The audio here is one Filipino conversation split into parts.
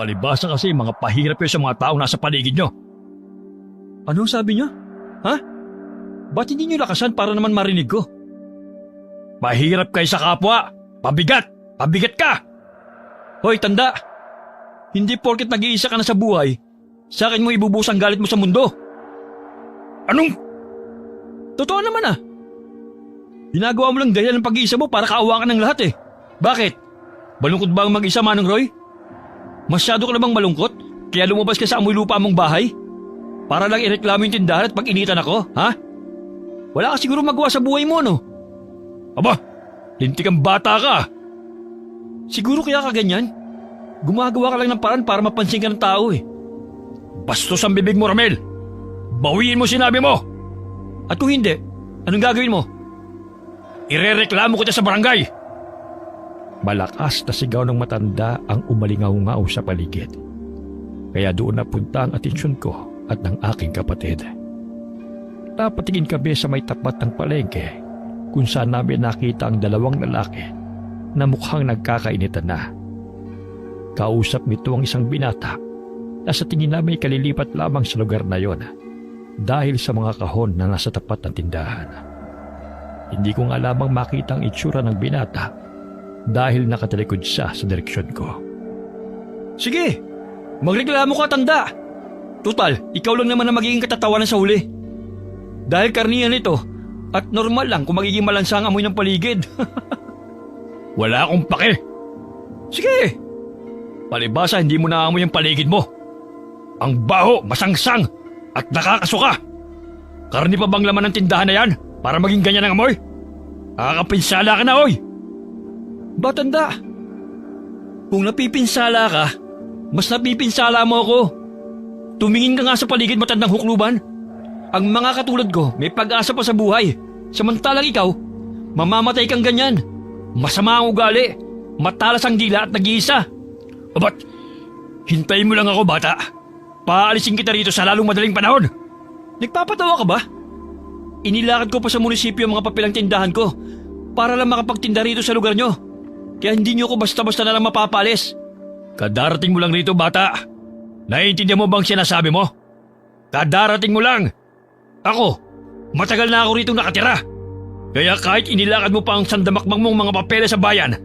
Palibasa kasi mga pahirap kayo sa mga taong nasa paligid nyo. Anong sabi nyo? Ha? Ba't hindi nyo lakasan para naman marinig ko? Pahirap kayo sa kapwa! Pabigat! Pabigat ka! Hoy, tanda! Hindi porket nag-iisa ka na sa buhay, sa akin mo ibubus ang galit mo sa mundo. Anong? Totoo naman ah. Ginagawa mo lang dahil ng pag-iisa mo para kaawa ka ng lahat eh. Bakit? Malungkot ba ang mag-isa, Manong Roy? Masyado ka na bang malungkot? Kaya lumabas ka sa amoy lupa mong bahay? Para lang ireklamo yung tindahan at pag-initan ako, ha? Wala ka siguro magawa sa buhay mo, no? Aba, lintik ang bata ka. Siguro kaya ka ganyan? Gumagawa ka lang ng paraan para mapansin ka ng tao eh. Bastos ang bibig mo, Ramel. Bawiin mo sinabi mo. At kung hindi, anong gagawin mo? Irereklamo ko sa barangay. Malakas na sigaw ng matanda ang umalingaw-ngaw sa paligid. Kaya doon napunta ang atensyon ko at ng aking kapatid. Napatingin kami sa may tapat ng palengke kung saan namin nakita ang dalawang lalaki na mukhang nagkakainitan na. Kausap nito ang isang binata na sa tingin namin kalilipat lamang sa lugar na yon dahil sa mga kahon na nasa tapat ng tindahan. Hindi ko nga lamang makita ang itsura ng binata dahil nakatalikod siya sa direksyon ko. Sige, magreklamo ka, tanda. Tutal, ikaw lang naman ang magiging katatawanan sa huli. Dahil karniyan ito at normal lang kung magiging malansa ang amoy ng paligid. Wala akong pake. Sige, palibasa hindi mo naamoy ang paligid mo. Ang baho, masangsang at nakakasuka. Karni pa bang laman ng tindahan na yan para maging ganyan ang amoy? Nakakapinsala ka na, oy! Batanda, kung napipinsala ka, mas napipinsala mo ako. Tumingin ka nga sa paligid, matandang hukluban. Ang mga katulad ko may pag-asa pa sa buhay. Samantalang ikaw, mamamatay kang ganyan. Masama ang ugali, matalas ang dila at nag-iisa. Abat, hintayin mo lang ako, bata. Paalisin kita rito sa lalong madaling panahon. Nagpapatawa ka ba? Inilakad ko pa sa munisipyo ang mga papilang tindahan ko para lang makapagtinda rito sa lugar nyo. Kaya hindi nyo ko basta-basta na lang mapapalis. Kadarating mo lang rito, bata. Naiintindihan mo bang sinasabi mo? Kadarating mo lang. Ako, matagal na ako rito nakatira. Kaya kahit inilakad mo pa ang sandamakmang mong mga papeles sa bayan,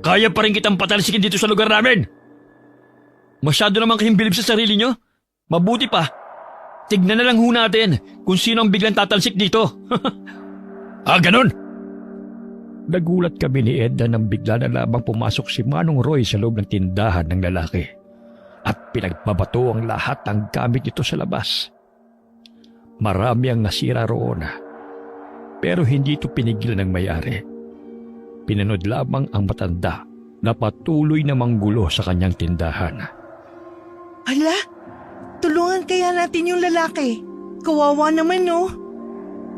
kaya pa rin kitang patalsikin dito sa lugar namin. Masyado naman kayong bilib sa sarili nyo. Mabuti pa, tignan na lang ho natin kung sino ang biglang tatalsik dito. Ganun? Nagulat kami ni Ed nang bigla na lamang pumasok si Manong Roy sa loob ng tindahan ng lalaki at pinagbabato ang lahat ng gamit nito sa labas. Marami ang nasira roon, pero hindi ito pinigil ng may-ari. Pinanood lamang ang matanda na patuloy na manggulo sa kanyang tindahan. Hala, tulungan kaya natin yung lalaki. Kawawa naman, no?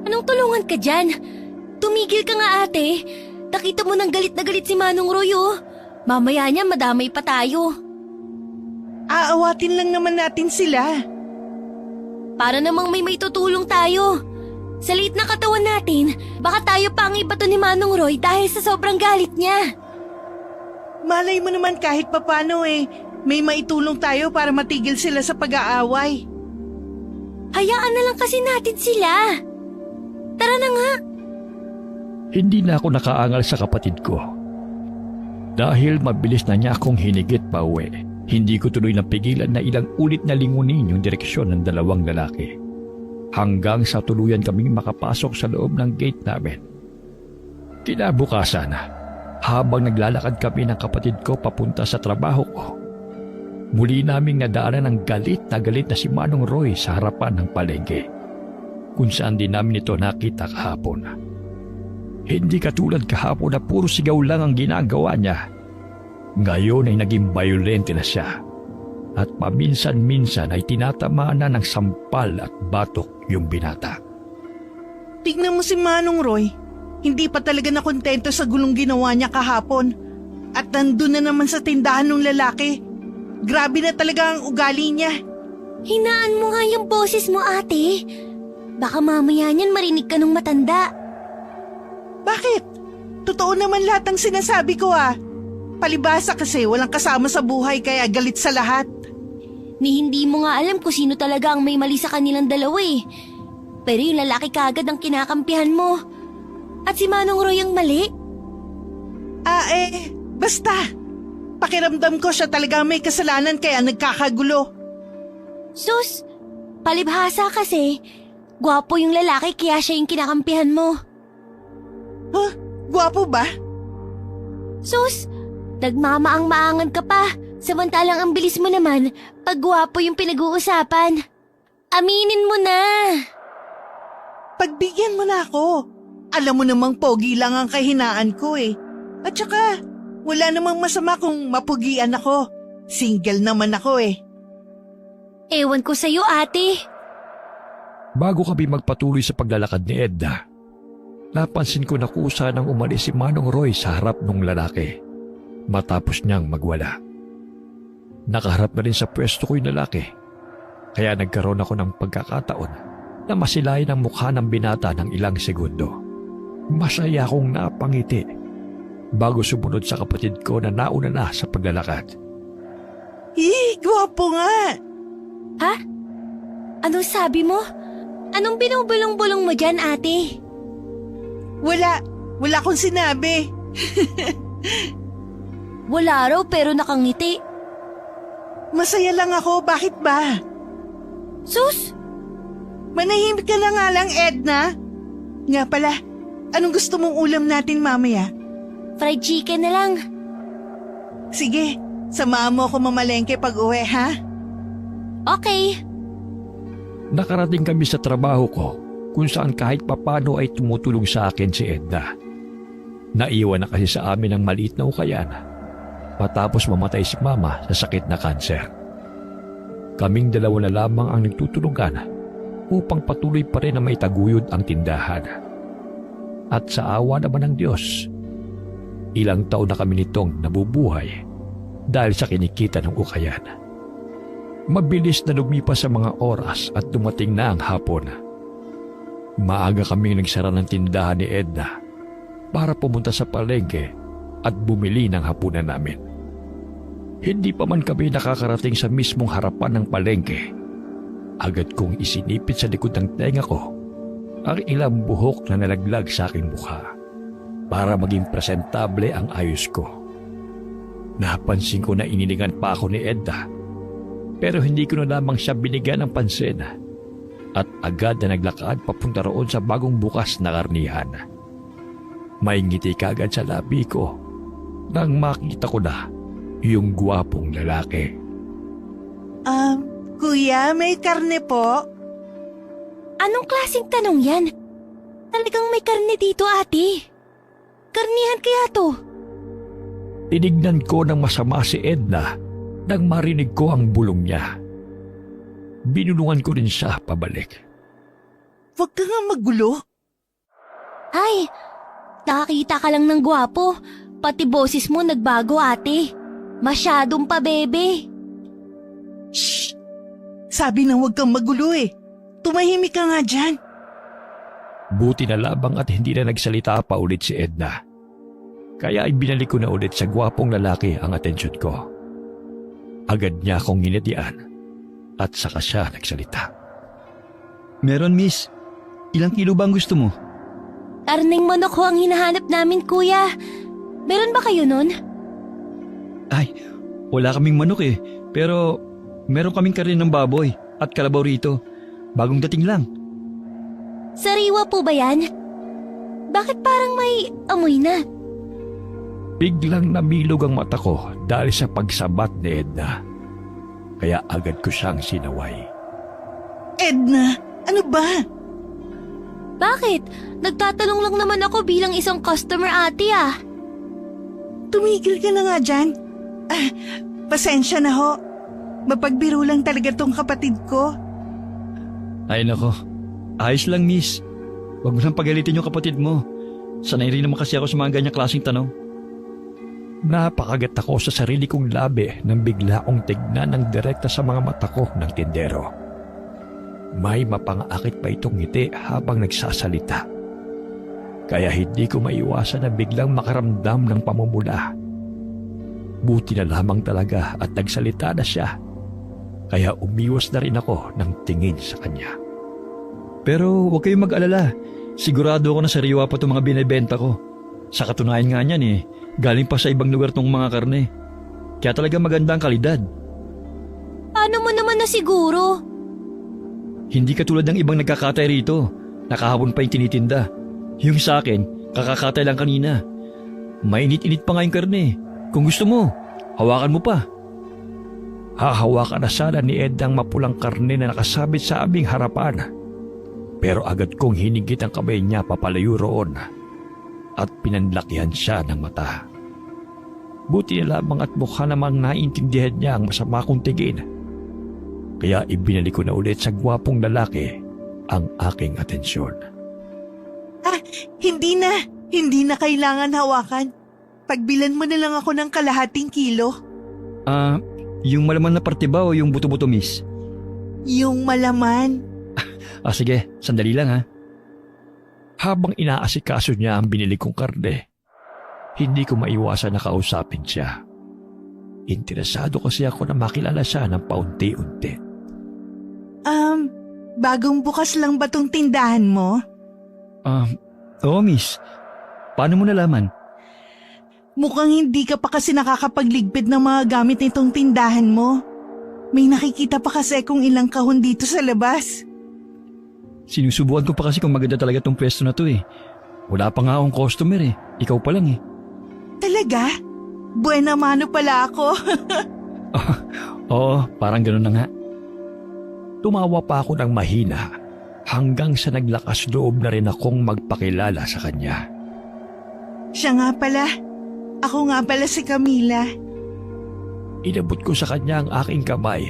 Anong tulungan ka dyan? Tumigil ka nga, ate. Nakita mo nang galit na galit si Manong Roy, oh. Mamaya niya madamay pa tayo. Aawatin lang naman natin sila. Para namang may tutulong tayo. Sa liit na katawan natin, baka tayo pa ang ibato ni Manong Roy dahil sa sobrang galit niya. Malay mo naman kahit papano may maitulong tayo para matigil sila sa pag-aaway. Hayaan na lang kasi natin sila. Tara na nga. Hindi na ako nakaangal sa kapatid ko. Dahil mabilis na niya akong hinigit pa uwi, hindi ko tuloy napigilan na ilang ulit na lingunin yung direksyon ng dalawang lalaki. Hanggang sa tuluyan kaming makapasok sa loob ng gate namin. Kinabukasan, habang naglalakad kami ng kapatid ko papunta sa trabaho ko, muli naming nadaanan ng galit na si Manong Roy sa harapan ng palengke, kung saan din namin ito nakita kahapon. Hindi katulad kahapon na puro sigaw lang ang ginagawa niya. Ngayon ay naging violente na siya at paminsan-minsan ay tinatamaan na ng sampal at batok yung binata. Tignan mo si Manong Roy. Hindi pa talaga nakontento sa gulong ginawa niya kahapon. At nandun na naman sa tindahan ng lalaki. Grabe na talaga ang ugali niya. Hinaan mo nga yung boses mo, ate. Baka mamaya niyan marinig ka ng matanda. Bakit? Totoo naman lahat ng sinasabi ko, ah. Palibhasa kasi walang kasama sa buhay kaya galit sa lahat. Ni hindi mo nga alam kung sino talaga ang may mali sa kanilang dalawa eh. Pero yung lalaki kagad ang kinakampihan mo. At si Manong Roy ang mali? Basta. Pakiramdam ko siya talaga may kasalanan kaya nagkakagulo. Sus, palibhasa kasi, gwapo yung lalaki kaya siya yung kinakampihan mo. Huh? Gwapo ba? Sus, nagmamaang-maangan ka pa, samantalang ang bilis mo naman pag gwapo yung pinag-uusapan. Aminin mo na. Pagbigyan mo na ako. Alam mo namang pogi lang ang kahinaan ko eh. At saka, wala namang masama kung mapugian ako. Single naman ako eh. Ewan ko sa'yo ate. Bago kami magpatuloy sa paglalakad ni Edna, napansin ko na kusa nang umalis si Manong Roy sa harap ng lalaki matapos niyang magwala. Nakaharap na rin sa pwesto ko yung lalaki, kaya nagkaroon ako ng pagkakataon na masilayan ang mukha ng binata ng ilang segundo. Masaya akong napangiti bago sumunod sa kapatid ko na nauna na sa paglalakad. Gwapo nga! Ha? Anong sabi mo? Anong binubulong-bulong mo dyan ate? Wala akong sinabi. Wala raw pero nakangiti. Masaya lang ako, bakit ba? Sus! Manahimik ka na nga lang, Edna. Nga pala, anong gusto mong ulam natin mamaya? Fried chicken na lang. Sige, samahan mo ako mamalengke pag uwi, ha? Okay. Nakarating kami sa trabaho ko kung saan kahit papano ay tumutulong sa akin si Edna. Naiwan na kasi sa amin ang maliit na ukayan matapos mamatay si Mama sa sakit na kanser. Kaming dalawa na lamang ang nagtutulungan upang patuloy pa rin na maitaguyod ang tindahan. At sa awa naman ng Diyos, ilang taon na kami nitong nabubuhay dahil sa kinikita ng ukayan. Mabilis na lumipas sa mga oras at dumating na ang hapon. Maaga kaming nagsara ng tindahan ni Edna para pumunta sa palengke at bumili ng hapunan namin. Hindi pa man kami nakakarating sa mismong harapan ng palengke, agad kong isinipit sa likod ng tenga ko ang ilang buhok na nalaglag sa aking mukha para maging presentable ang ayos ko. Napansin ko na inilingan pa ako ni Edna, pero hindi ko na lamang siya binigyan ng pansin at agad na naglakad papunta roon sa bagong bukas na karnihan. May ngiti kagad sa labi ko nang makita ko na yung gwapong lalaki. Kuya, may karne po? Anong klaseng tanong yan? Talagang may karne dito ate. Karnihan kaya to? Tinignan ko ng masama si Edna nang marinig ko ang bulong niya. Binulungan ko rin siya pabalik. Huwag ka nga magulo. Ay, nakakita ka lang ng gwapo. Pati boses mo nagbago ate. Masyadong pa bebe. Shh! Sabi na huwag kang magulo eh. Tumahimik ka nga dyan. Buti na labang at hindi na nagsalita pa ulit si Edna. Kaya ibinalik ko na ulit sa gwapong lalaki ang atensyon ko. Agad niya akong nginitian at saka siya nagsalita. Meron, miss. Ilang kilo ba ang gusto mo? Karneng manok ho ang hinahanap namin kuya. Meron ba kayo nun? Ay, wala kaming manok eh. Pero meron kaming karne ng baboy at kalabaw rito. Bagong dating lang. Sariwa po ba yan? Bakit parang may amoy na? Biglang namilog ang mata ko dahil sa pagsabat ni Edna. Kaya agad ko siyang sinaway. Edna, ano ba? Bakit? Nagtatanong lang naman ako bilang isang customer ate ah. Tumigil ka na nga dyan. Pasensya na ho. Mapagbiro lang talaga tong kapatid ko. Ay nako, ayos lang miss. Huwag mo nang pagalitin yung kapatid mo. Sanay rin naman kasi ako sa mga ganyang klaseng tanong. Napakagat ako sa sarili kong labi nang bigla kong tignan ng direkta sa mga mata ko ng tindero. May mapangakit pa itong ngiti habang nagsasalita. Kaya hindi ko maiwasan na biglang makaramdam ng pamumula. Buti na lamang talaga at nagsalita na siya. Kaya umiwas na rin ako ng tingin sa kanya. Pero huwag kayong mag-alala. Sigurado ako na sariwa pa itong mga binibenta ko. Sa katunayan nga niyan galing pa sa ibang lugar tong mga karne. Kaya talaga maganda ang kalidad. Paano mo naman na siguro? Hindi katulad ng ibang nagkakatay rito. Nakahapon pa yung tinitinda. Yung sa akin, kakakatay lang kanina. Mainit-init pa nga yung karne. Kung gusto mo, hawakan mo pa. Hahawakan na sana ni Ed ang mapulang karne na nakasabit sa aming harapan. Pero agad kong hinigit ang kamay niya papalayo roon at pinanlakihan siya ng mata. Buti na lamang at mukha namang naintindihan niya ang masama kong tingin. Kaya ibinalik ko na ulit sa gwapong lalaki ang aking atensyon. Hindi na. Hindi na kailangan hawakan. Pagbilan mo na lang ako ng kalahating kilo. Yung malaman na parte ba o yung buto-buto, miss? Yung malaman. Sige, sandali lang ha. Habang inaasikaso niya ang binili kong karne, hindi ko maiwasan na kausapin siya. Interesado kasi ako na makilala siya ng paunti-unti. Bagong bukas lang ba tong tindahan mo? Oo, miss. Paano mo nalaman? Mukhang hindi ka pa kasi nakakapagligpit ng mga gamit nitong tindahan mo. May nakikita pa kasi kung ilang kahon dito sa labas. Sinusubukan ko pa kasi kung maganda talaga tong pwesto na to Wala pa nga akong customer Ikaw pa lang Talaga? Buena mano pala ako. Oo, parang ganun na nga. Tumawa pa ako ng mahina hanggang sa naglakas loob na rin akong magpakilala sa kanya. Siya nga pala. Ako nga pala si Camila. Inabot ko sa kanya ang aking kamay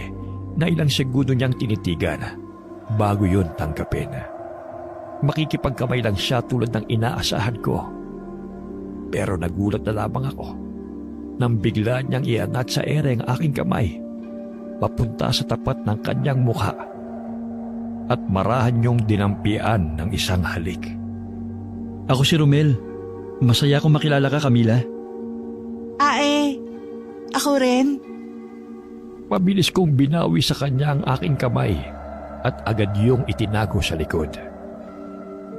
na ilang segundo niyang tinitigan bago yun tanggapin. Makikipagkamay lang siya tulad ng inaasahan ko. Pero nagulat na lamang ako nang bigla niyang iangat sa ere ang aking kamay papunta sa tapat ng kanyang mukha at marahan niyong dinampian ng isang halik. Ako si Romel. Masaya akong makilala ka, Camila. Ako rin. Pabilis kong binawi sa kanya ang aking kamay at agad yung itinago sa likod.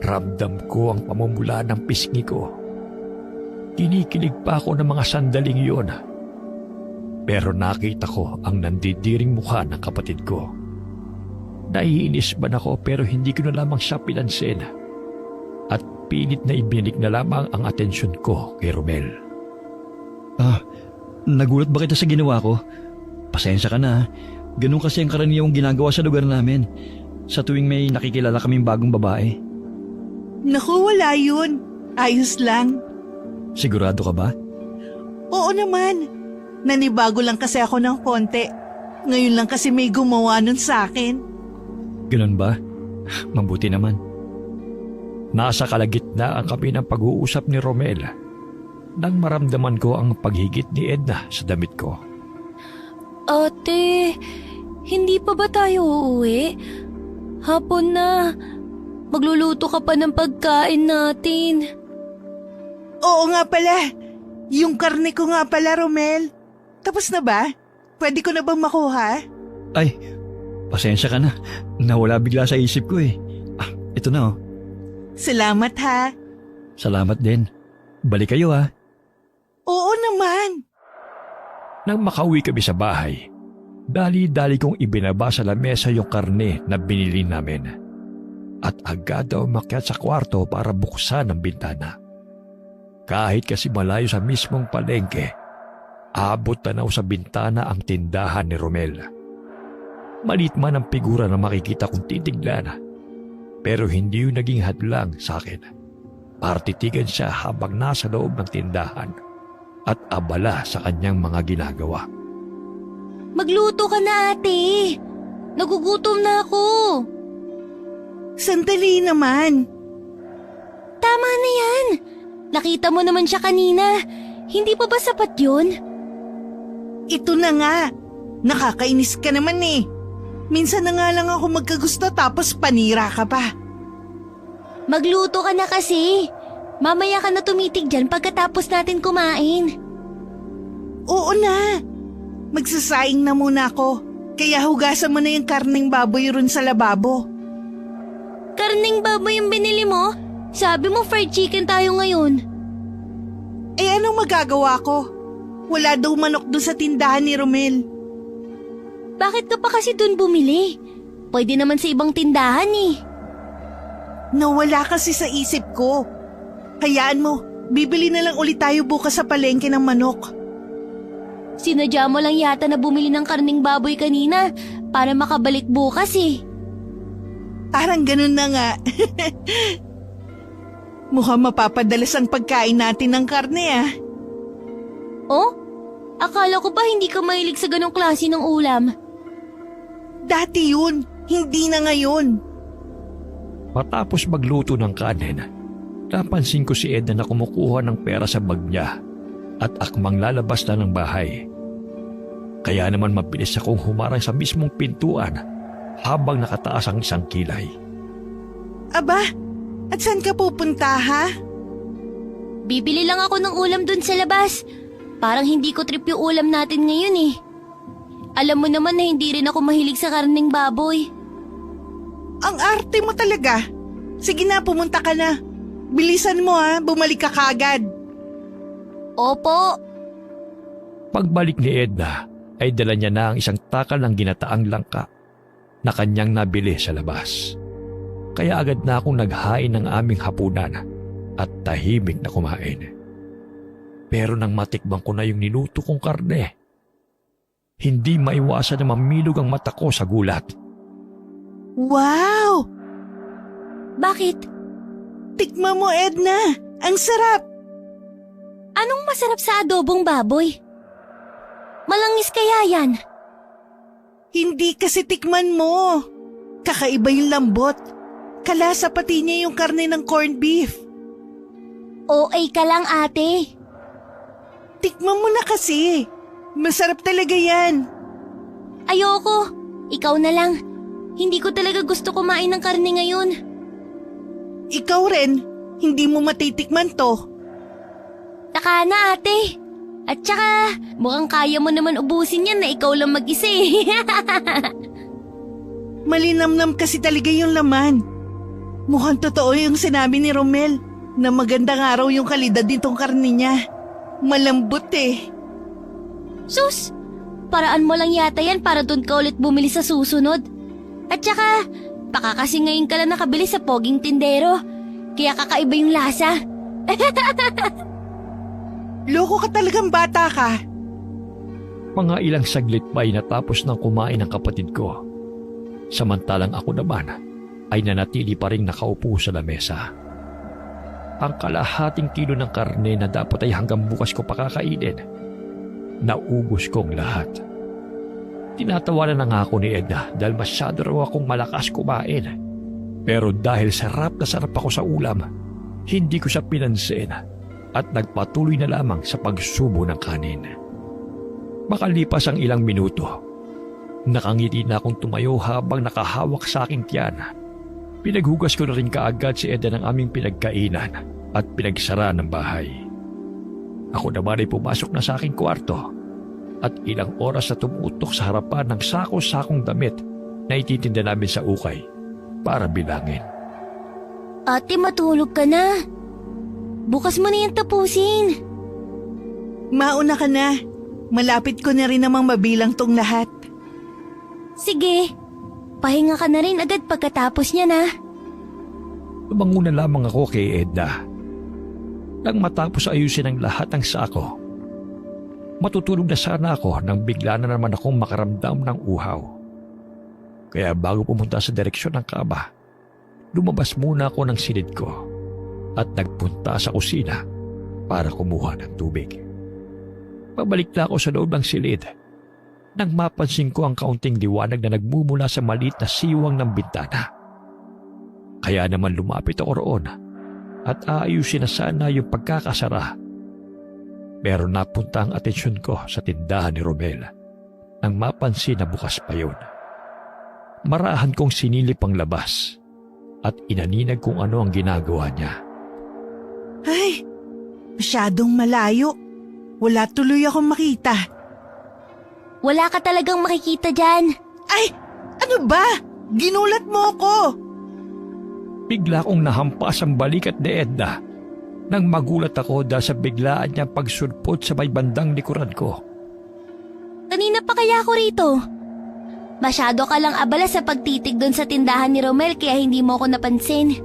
Ramdam ko ang pamumula ng pisngi ko. Kinikilig pa ako ng mga sandaling iyon. Pero nakita ko ang nandidiring mukha ng kapatid ko. Naiinis man ako pero hindi ko na lamang siya pinansin. At pilit na ibinalik na lamang ang atensyon ko kay Romel. Nagulat ba kita sa ginawa ko? Pasensya ka na. Ganun kasi ang karaniwang ginagawa sa lugar namin. Sa tuwing may nakikilala kaming bagong babae. Naku, wala yun. Ayos lang. Sigurado ka ba? Oo naman. Nanibago lang kasi ako ng konti. Ngayon lang kasi may gumawa nun sa akin. Ganun ba? Mabuti naman. Nasa kalagitnaan kami ng pag-uusap ni Romel nang maramdaman ko ang paghigit ni Edna sa damit ko. Ate, hindi pa ba tayo uuwi? Hapon na. Magluluto ka pa ng pagkain natin. Oo nga pala. Yung karne ko nga pala, Romel. Tapos na ba? Pwede ko na bang makuha? Ay, pasensya ka na. Nawala bigla sa isip ko Ito na Salamat ha. Salamat din. Balik kayo Oo naman. Nang makauwi kami sa bahay, dali-dali kong ibinaba sa lamesa yung karne na binili namin. At agad daw umakyat sa kwarto para buksan ang bintana. Kahit kasi malayo sa mismong palengke, abot tanaw sa bintana ang tindahan ni Romel. Maliit man ang figura na makikita kong titignan, pero hindi yung naging hadlang sa akin. Partitigan siya habang nasa loob ng tindahan at abala sa kanyang mga ginagawa. Magluto ka na, ate. Nagugutom na ako. Sandali naman. Tama na yan. Nakita mo naman siya kanina. Hindi pa ba sapat yun? Ito na nga. Nakakainis ka naman Minsan na nga lang ako magkagusto tapos panira ka pa. Magluto ka na kasi. Mamaya ka na tumitig dyan pagkatapos natin kumain. Oo na. Magsasaing na muna ako. Kaya hugasan mo na yung karning baboy ron sa lababo. Karning baboy yung binili mo? Sabi mo fried chicken tayo ngayon. Eh anong magagawa ko? Wala daw manok doon sa tindahan ni Romel. Bakit ka pa kasi dun bumili? Pwede naman sa ibang tindahan eh. Nawala kasi sa isip ko. Hayaan mo, bibili na lang ulit tayo bukas sa palengke ng manok. Sinadya mo lang yata na bumili ng karning baboy kanina para makabalik bukas eh. Parang ganun na nga. Mukhang mapapadalas ang pagkain natin ng karne ah. Oh? Akala ko ba hindi ka mahilig sa ganong klase ng ulam? Dati yun, hindi na ngayon. Matapos magluto ng kanin, napansin ko si Edna na kumukuha ng pera sa bag niya at akmang lalabas na ng bahay. Kaya naman mabilis akong humarang sa mismong pintuan habang nakataas ang isang kilay. Aba, at saan ka pupunta ha? Bibili lang ako ng ulam dun sa labas. Parang hindi ko trip yung ulam natin ngayon eh. Alam mo naman na hindi rin ako mahilig sa karning baboy. Ang arte mo talaga. Sige na, pumunta ka na. Bilisan mo ha, bumalik ka kagad. Opo. Pagbalik ni Edna ay dala niya na ang isang takal ng ginataang langka na kanyang nabili sa labas. Kaya agad na akong naghain ng aming hapunan at tahimik na kumain. Pero nang matikbang ko na yung niluto kong karne, hindi maiwasan na mamilog ang mata ko sa gulat. Wow! Bakit? Tikman mo Edna, ang sarap. Anong masarap sa adobong baboy? Malangis kaya yan? Hindi kasi tikman mo. Kakaiba yung lambot. Kalasa pati niya yung karne ng corned beef. OA ka lang ate. Tikman mo na kasi. Masarap talaga yan. Ayoko. Ikaw na lang. Hindi ko talaga gusto kumain ng karne ngayon. Ikaw rin, hindi mo matitikman to. Taka na ate. At saka, mukhang kaya mo naman ubusin yan na ikaw lang mag-isa eh. Malinamnam kasi talaga yung laman. Mukhang totoo yung sinabi ni Romel na magandang araw yung kalidad nitong karne niya. Malambot eh. Sus, paraan mo lang yata yan para doon ka ulit bumili sa susunod. At saka, baka kasi ngayon ka lang nakabili sa poging tindero. Kaya kakaiba yung lasa. Loko ka talagang bata ka. Mga ilang saglit pa ay natapos ng kumain ng kapatid ko. Samantalang ako naman ay nanatili pa rin nakaupo sa lamesa. Ang kalahating kilo ng karne na dapat ay hanggang bukas ko pakakainin, naubos kong lahat. Tinatawanan na nga ako ni Edna dahil masyado raw akong malakas kumain. Pero dahil sarap na sarap ako sa ulam, hindi ko siya pinansin at nagpatuloy na lamang sa pagsubo ng kanin. Makalipas ang ilang minuto, nakangiti na akong tumayo habang nakahawak sa aking tiyan. Pinaghugas ko na rin kaagad si Edna ng aming pinagkainan at pinagsara ng bahay. Ako naman ay pumasok na sa aking kwarto at ilang oras na tumutok sa harapan ng sako-sakong damit na ititinda namin sa ukay para bilangin. Ate, matulog ka na. Bukas mo na yan tapusin. Mauna ka na. Malapit ko na rin namang mabilang tong lahat. Sige, pahinga ka na rin agad pagkatapos niya na. Lumanguna lamang ako kay Edna. Nang matapos ayusin ang lahat ng sako, matutulog na sana ako nang bigla na naman akong makaramdam ng uhaw. Kaya bago pumunta sa direksyon ng kama, lumabas muna ako ng silid ko at nagpunta sa kusina para kumuha ng tubig. Pabalik na ako sa loob ng silid nang mapansin ko ang kaunting liwanag na nagmumula sa maliit na siwang ng bintana. Kaya naman lumapit ako roon at aayusin na sana yung pagkakasara. Pero napunta ang atensyon ko sa tindahan ni Romel nang mapansin na bukas pa yun. Marahan kong sinilip ang labas at inaninag kung ano ang ginagawa niya. Ay, masyadong malayo. Wala tuloy akong makita. Wala ka talagang makikita dyan. Ay, ano ba? Ginulat mo ako. Bigla kong nahampas ang balikat ni Edna nang magulat ako dahil sa biglaan niyang pagsulpot sa may bandang likuran ko. Kanina pa kaya ako rito? Masyado ka lang abala sa pagtitig doon sa tindahan ni Romel kaya hindi mo ako napansin.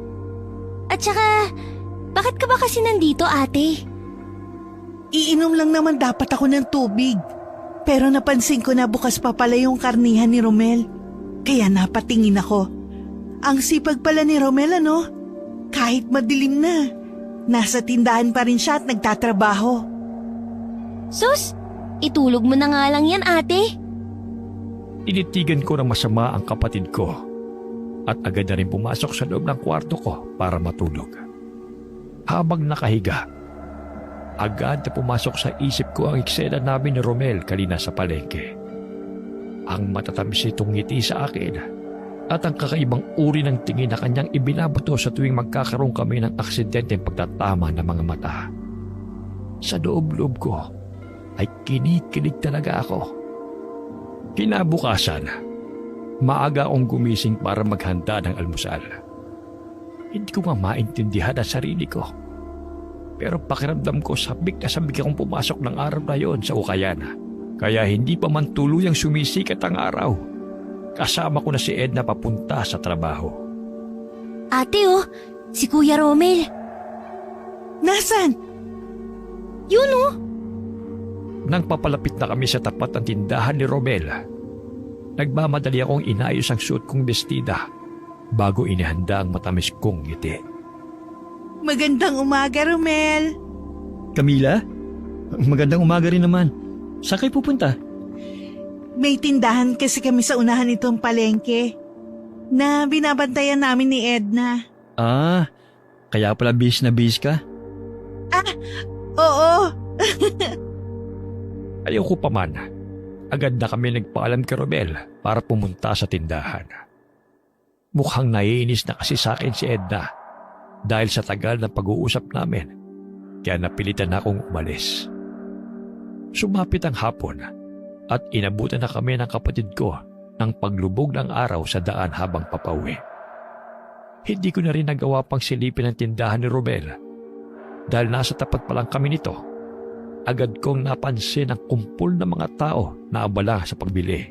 At saka, bakit ka ba kasi nandito, ate? Iinom lang naman dapat ako ng tubig. Pero napansin ko na bukas pa pala yung karnihan ni Romel. Kaya napatingin ako. Ang sipag pala ni Romel, ano? Kahit madilim na, nasa tindahan pa rin siya at nagtatrabaho. Sus, itulog mo na nga lang yan, ate. Tinitigan ko na masama ang kapatid ko at agad na rin pumasok sa loob ng kwarto ko para matulog. Habang nakahiga, agad na pumasok sa isip ko ang eksena namin ni Romel kanina sa palengke. Ang matatamis nitong ngiti sa akin at ang kakaibang uri ng tingin na kanyang ibinabato sa tuwing magkakaroon kami ng aksidenteng pagtatama ng mga mata. Sa loob-loob ko ay kinikilig talaga ako. Kinabukasan, maaga akong gumising para maghanda ng almusal. Hindi ko nga maintindihan ang sarili ko. Pero pakiramdam ko sabik akong pumasok ng araw na yon sa ukayan. Kaya hindi pa man tuluyang sumisikat ang araw. Kasama ko na si Edna papunta sa trabaho. Ate oh, si Kuya Romel. Nasaan? Yun oh. Nang papalapit na kami sa tapat ng tindahan ni Romel, nagmamadali akong inayos ang suot kong bestida bago inihanda ang matamis kong ngiti. Magandang umaga, Romel. Camila? Magandang umaga rin naman. Saan kayo pupunta? May tindahan kasi kami sa unahan itong palengke na binabantayan namin ni Edna. Ah, kaya pala bis na bis ka? Oo. Ayoko pa man, agad na kami nagpaalam kay Romel para pumunta sa tindahan. Mukhang naiinis na kasi sa akin si Edna dahil sa tagal ng pag-uusap namin, kaya napilitan na akong umalis. Sumapit ang hapon at inabutan na kami ng kapatid ko ng paglubog ng araw sa daan habang papauwi. Hindi ko na rin nagawa pang silipin ang tindahan ni Romel dahil nasa tapat pa lang kami nito. Agad kong napansin ang kumpul ng mga tao na abala sa pagbili.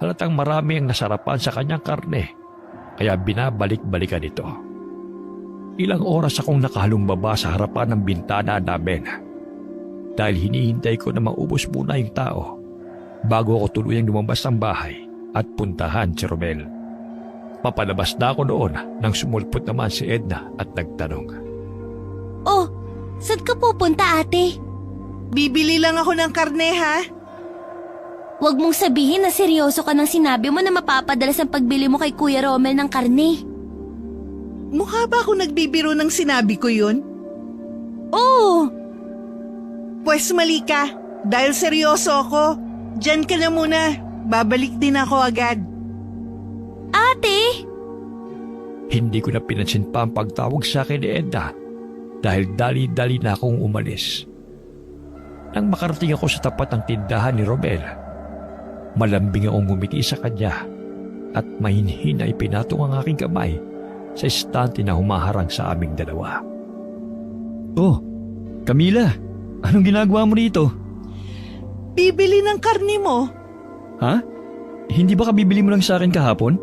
Halatang marami ang nasarapan sa kanyang karne, kaya binabalik-balikan ito. Ilang oras akong nakahalumbaba sa harapan ng bintana namin dahil hinihintay ko na maubos muna yung tao bago ako tuluyang lumabas ng bahay at puntahan si Romel. Papalabas na ako noon nang sumulpot naman si Edna at nagtanong. Oh, saan ka pupunta, ate? Bibili lang ako ng karne, ha? Huwag mong sabihin na seryoso ka nang sinabi mo na mapapadalas ang pagbili mo kay Kuya Romel ng karne. Mukha ba ako nagbibiro ng sinabi ko yun? Oo. Pwes mali ka. Dahil seryoso ako. Diyan ka na muna. Babalik din ako agad. Ate! Hindi ko na pinansin pa ang pagtawag sa akin ni Edna dahil dali-dali na akong umalis. Nang makarating ako sa tapat ng tindahan ni Romel, malambing akong ngumiti sa kanya at mahinhin na ipinatong ang aking kamay sa estante na humaharang sa aming dalawa. Oh, Camila, anong ginagawa mo rito? Bibili ng karne mo? Ha? Hindi ba kabibili mo lang sa akin kahapon?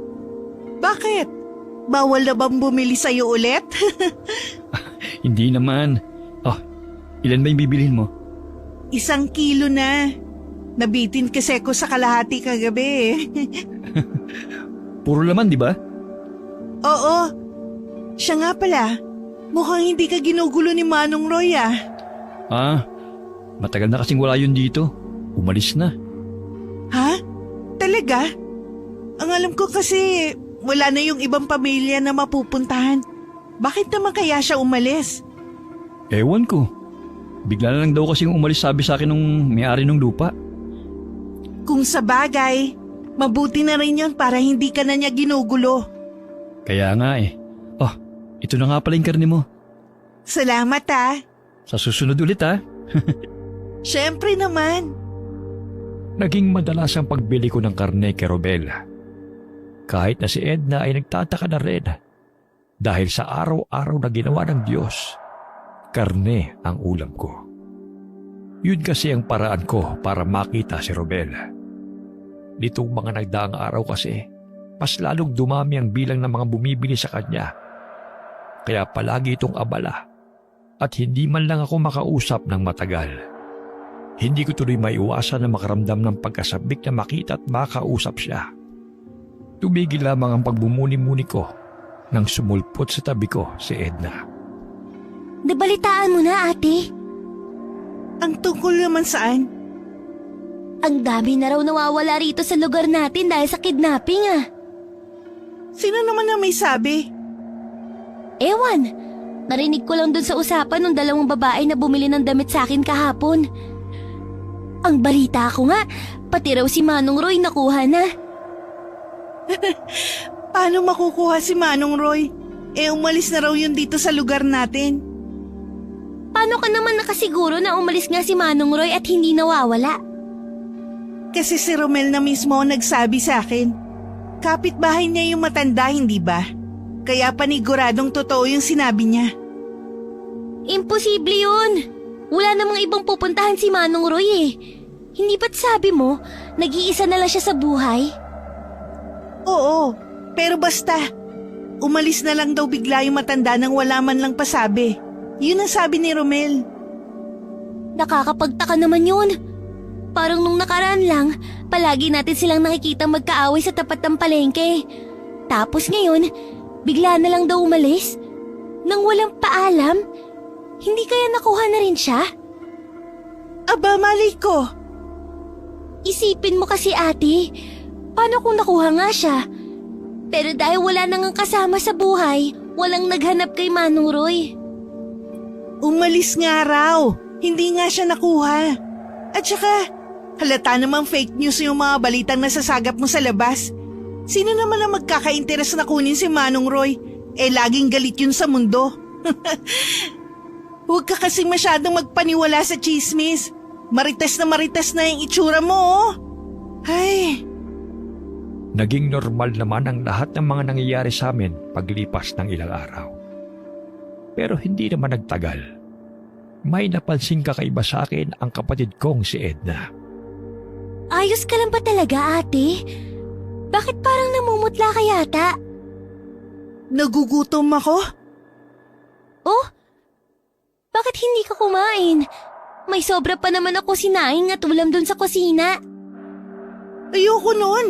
Bakit? Bawal na bang bumili sa'yo ulit? Hindi naman. Oh, ilan ba yung bibilhin mo? 1 kilo na. Nabitin kasi ako sa kalahati kagabi. Puro laman, di ba? Oo. Siya nga pala. Mukhang hindi ka ginugulo ni Manong Roy, ah. Ah, matagal na kasing wala yun dito. Umalis na. Ha? Talaga? Ang alam ko kasi wala na yung ibang pamilya na mapupuntahan. Bakit naman kaya siya umalis? Ewan ko. Bigla na lang daw kasing umalis, sabi sa akin nung may-ari ng lupa. Kung sa bagay, mabuti na rin yun para hindi ka na niya ginugulo. Kaya nga eh. Oh, ito na nga pala yung karne mo. Salamat, ah. Sa susunod ulit, ha? Siyempre naman. Naging madalas ang pagbili ko ng karne kay Romel. Kahit na si Edna ay nagtataka na rin dahil sa araw-araw na ginawa ng Diyos, karne ang ulam ko. Yun kasi ang paraan ko para makita si Romel. Nitong mga nagdaang araw kasi, mas lalong dumami ang bilang ng mga bumibili sa kanya. Kaya palagi itong abala at hindi man lang ako makausap ng matagal. Hindi ko tuloy maiwasan na makaramdam ng pagkasabik na makita at makausap siya. Tumigil lamang ang pagbumuni-muni ko nang sumulpot sa tabi ko si Edna. Nabalitaan mo na, ate? Ang tungkol naman saan? Ang dami na raw nawawala rito sa lugar natin dahil sa kidnapping ah. Sino naman na may sabi? Ewan, narinig ko lang dun sa usapan ng dalawang babae na bumili ng damit sa akin kahapon. Ang balita ko nga, pati raw si Manong Roy nakuha na. Paano makukuha si Manong Roy? Umalis na raw yun dito sa lugar natin. Paano ka naman nakasiguro na umalis nga si Manong Roy at hindi nawawala? Kasi si Romel na mismo ang nagsabi sa akin. Kapitbahay niya yung matanda, hindi ba? Kaya paniguradong totoo yung sinabi niya. Imposible yun. Wala namang ibang pupuntahan si Manong Roy eh. Hindi ba't sabi mo, nag-iisa na lang siya sa buhay? Oo, pero basta. Umalis na lang daw bigla yung matanda nang wala man lang pasabi. Yun ang sabi ni Romel. Nakakapagtaka naman yun. Parang nung nakaraan lang, palagi natin silang nakikita magkaaway sa tapat ng palengke. Tapos ngayon, bigla na lang daw umalis? Nang walang paalam? Hindi kaya nakuha na rin siya? Aba, malay ko. Isipin mo kasi ate, paano kung nakuha nga siya? Pero dahil wala nang kasama sa buhay, walang naghanap kay Manong Roy. Umalis nga raw. Hindi nga siya nakuha. At saka, halata namang fake news yung mga balitang nasasagap mo sa labas. Sino naman ang magkaka-interes na kunin si Manong Roy? Laging galit yun sa mundo. Huwag ka kasing masyadong magpaniwala sa chismis. Marites na yung itsura mo, oh. Ay. Naging normal naman ang lahat ng mga nangyayari sa amin paglipas ng ilang araw. Pero hindi naman nagtagal. May napansing kakaiba sa akin ang kapatid kong si Edna. Ayos ka lang ba talaga ate? Bakit parang namumutla ka yata? Nagugutom ako? Oh? Bakit hindi ka kumain? May sobra pa naman ako sinaing at ulam dun sa kusina. Ayoko nun.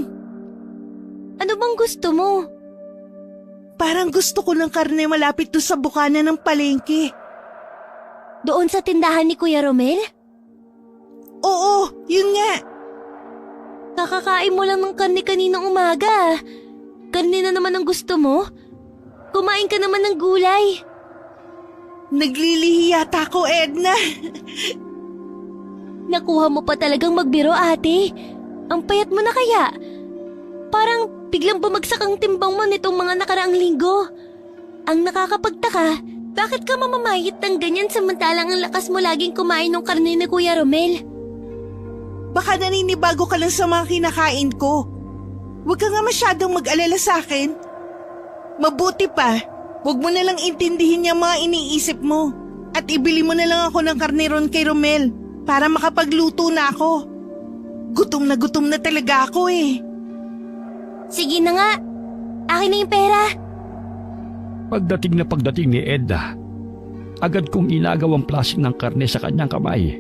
Ano bang gusto mo? Parang gusto ko ng karne malapit doon sa bukana ng palengke. Doon sa tindahan ni Kuya Romel? Oo, yun nga. Kakakain mo lang ng karne kaninang umaga. Karne na naman ang gusto mo? Kumain ka naman ng gulay. Naglilihi yata ako, Edna. Nakuha mo pa talagang magbiro ate. Ang payat mo na kaya. Parang biglang bumagsak ang timbang mo nitong mga nakaraang linggo. Ang nakakapagtaka, bakit ka mamamayit ng ganyan samantalang ang lakas mo laging kumain ng karne ni Kuya Romel? Baka naninibago ka lang sa mga kinakain ko. Huwag ka nga masyadong mag-alala sa akin. Mabuti pa, huwag mo na lang intindihin yung mga iniisip mo. At ibili mo na lang ako ng karne ron kay Romel para makapagluto na ako. Gutom na talaga ako eh. Sige na nga, akin na yung pera. Pagdating ni Edna, agad kong inagaw ang plastic ng karne sa kanyang kamay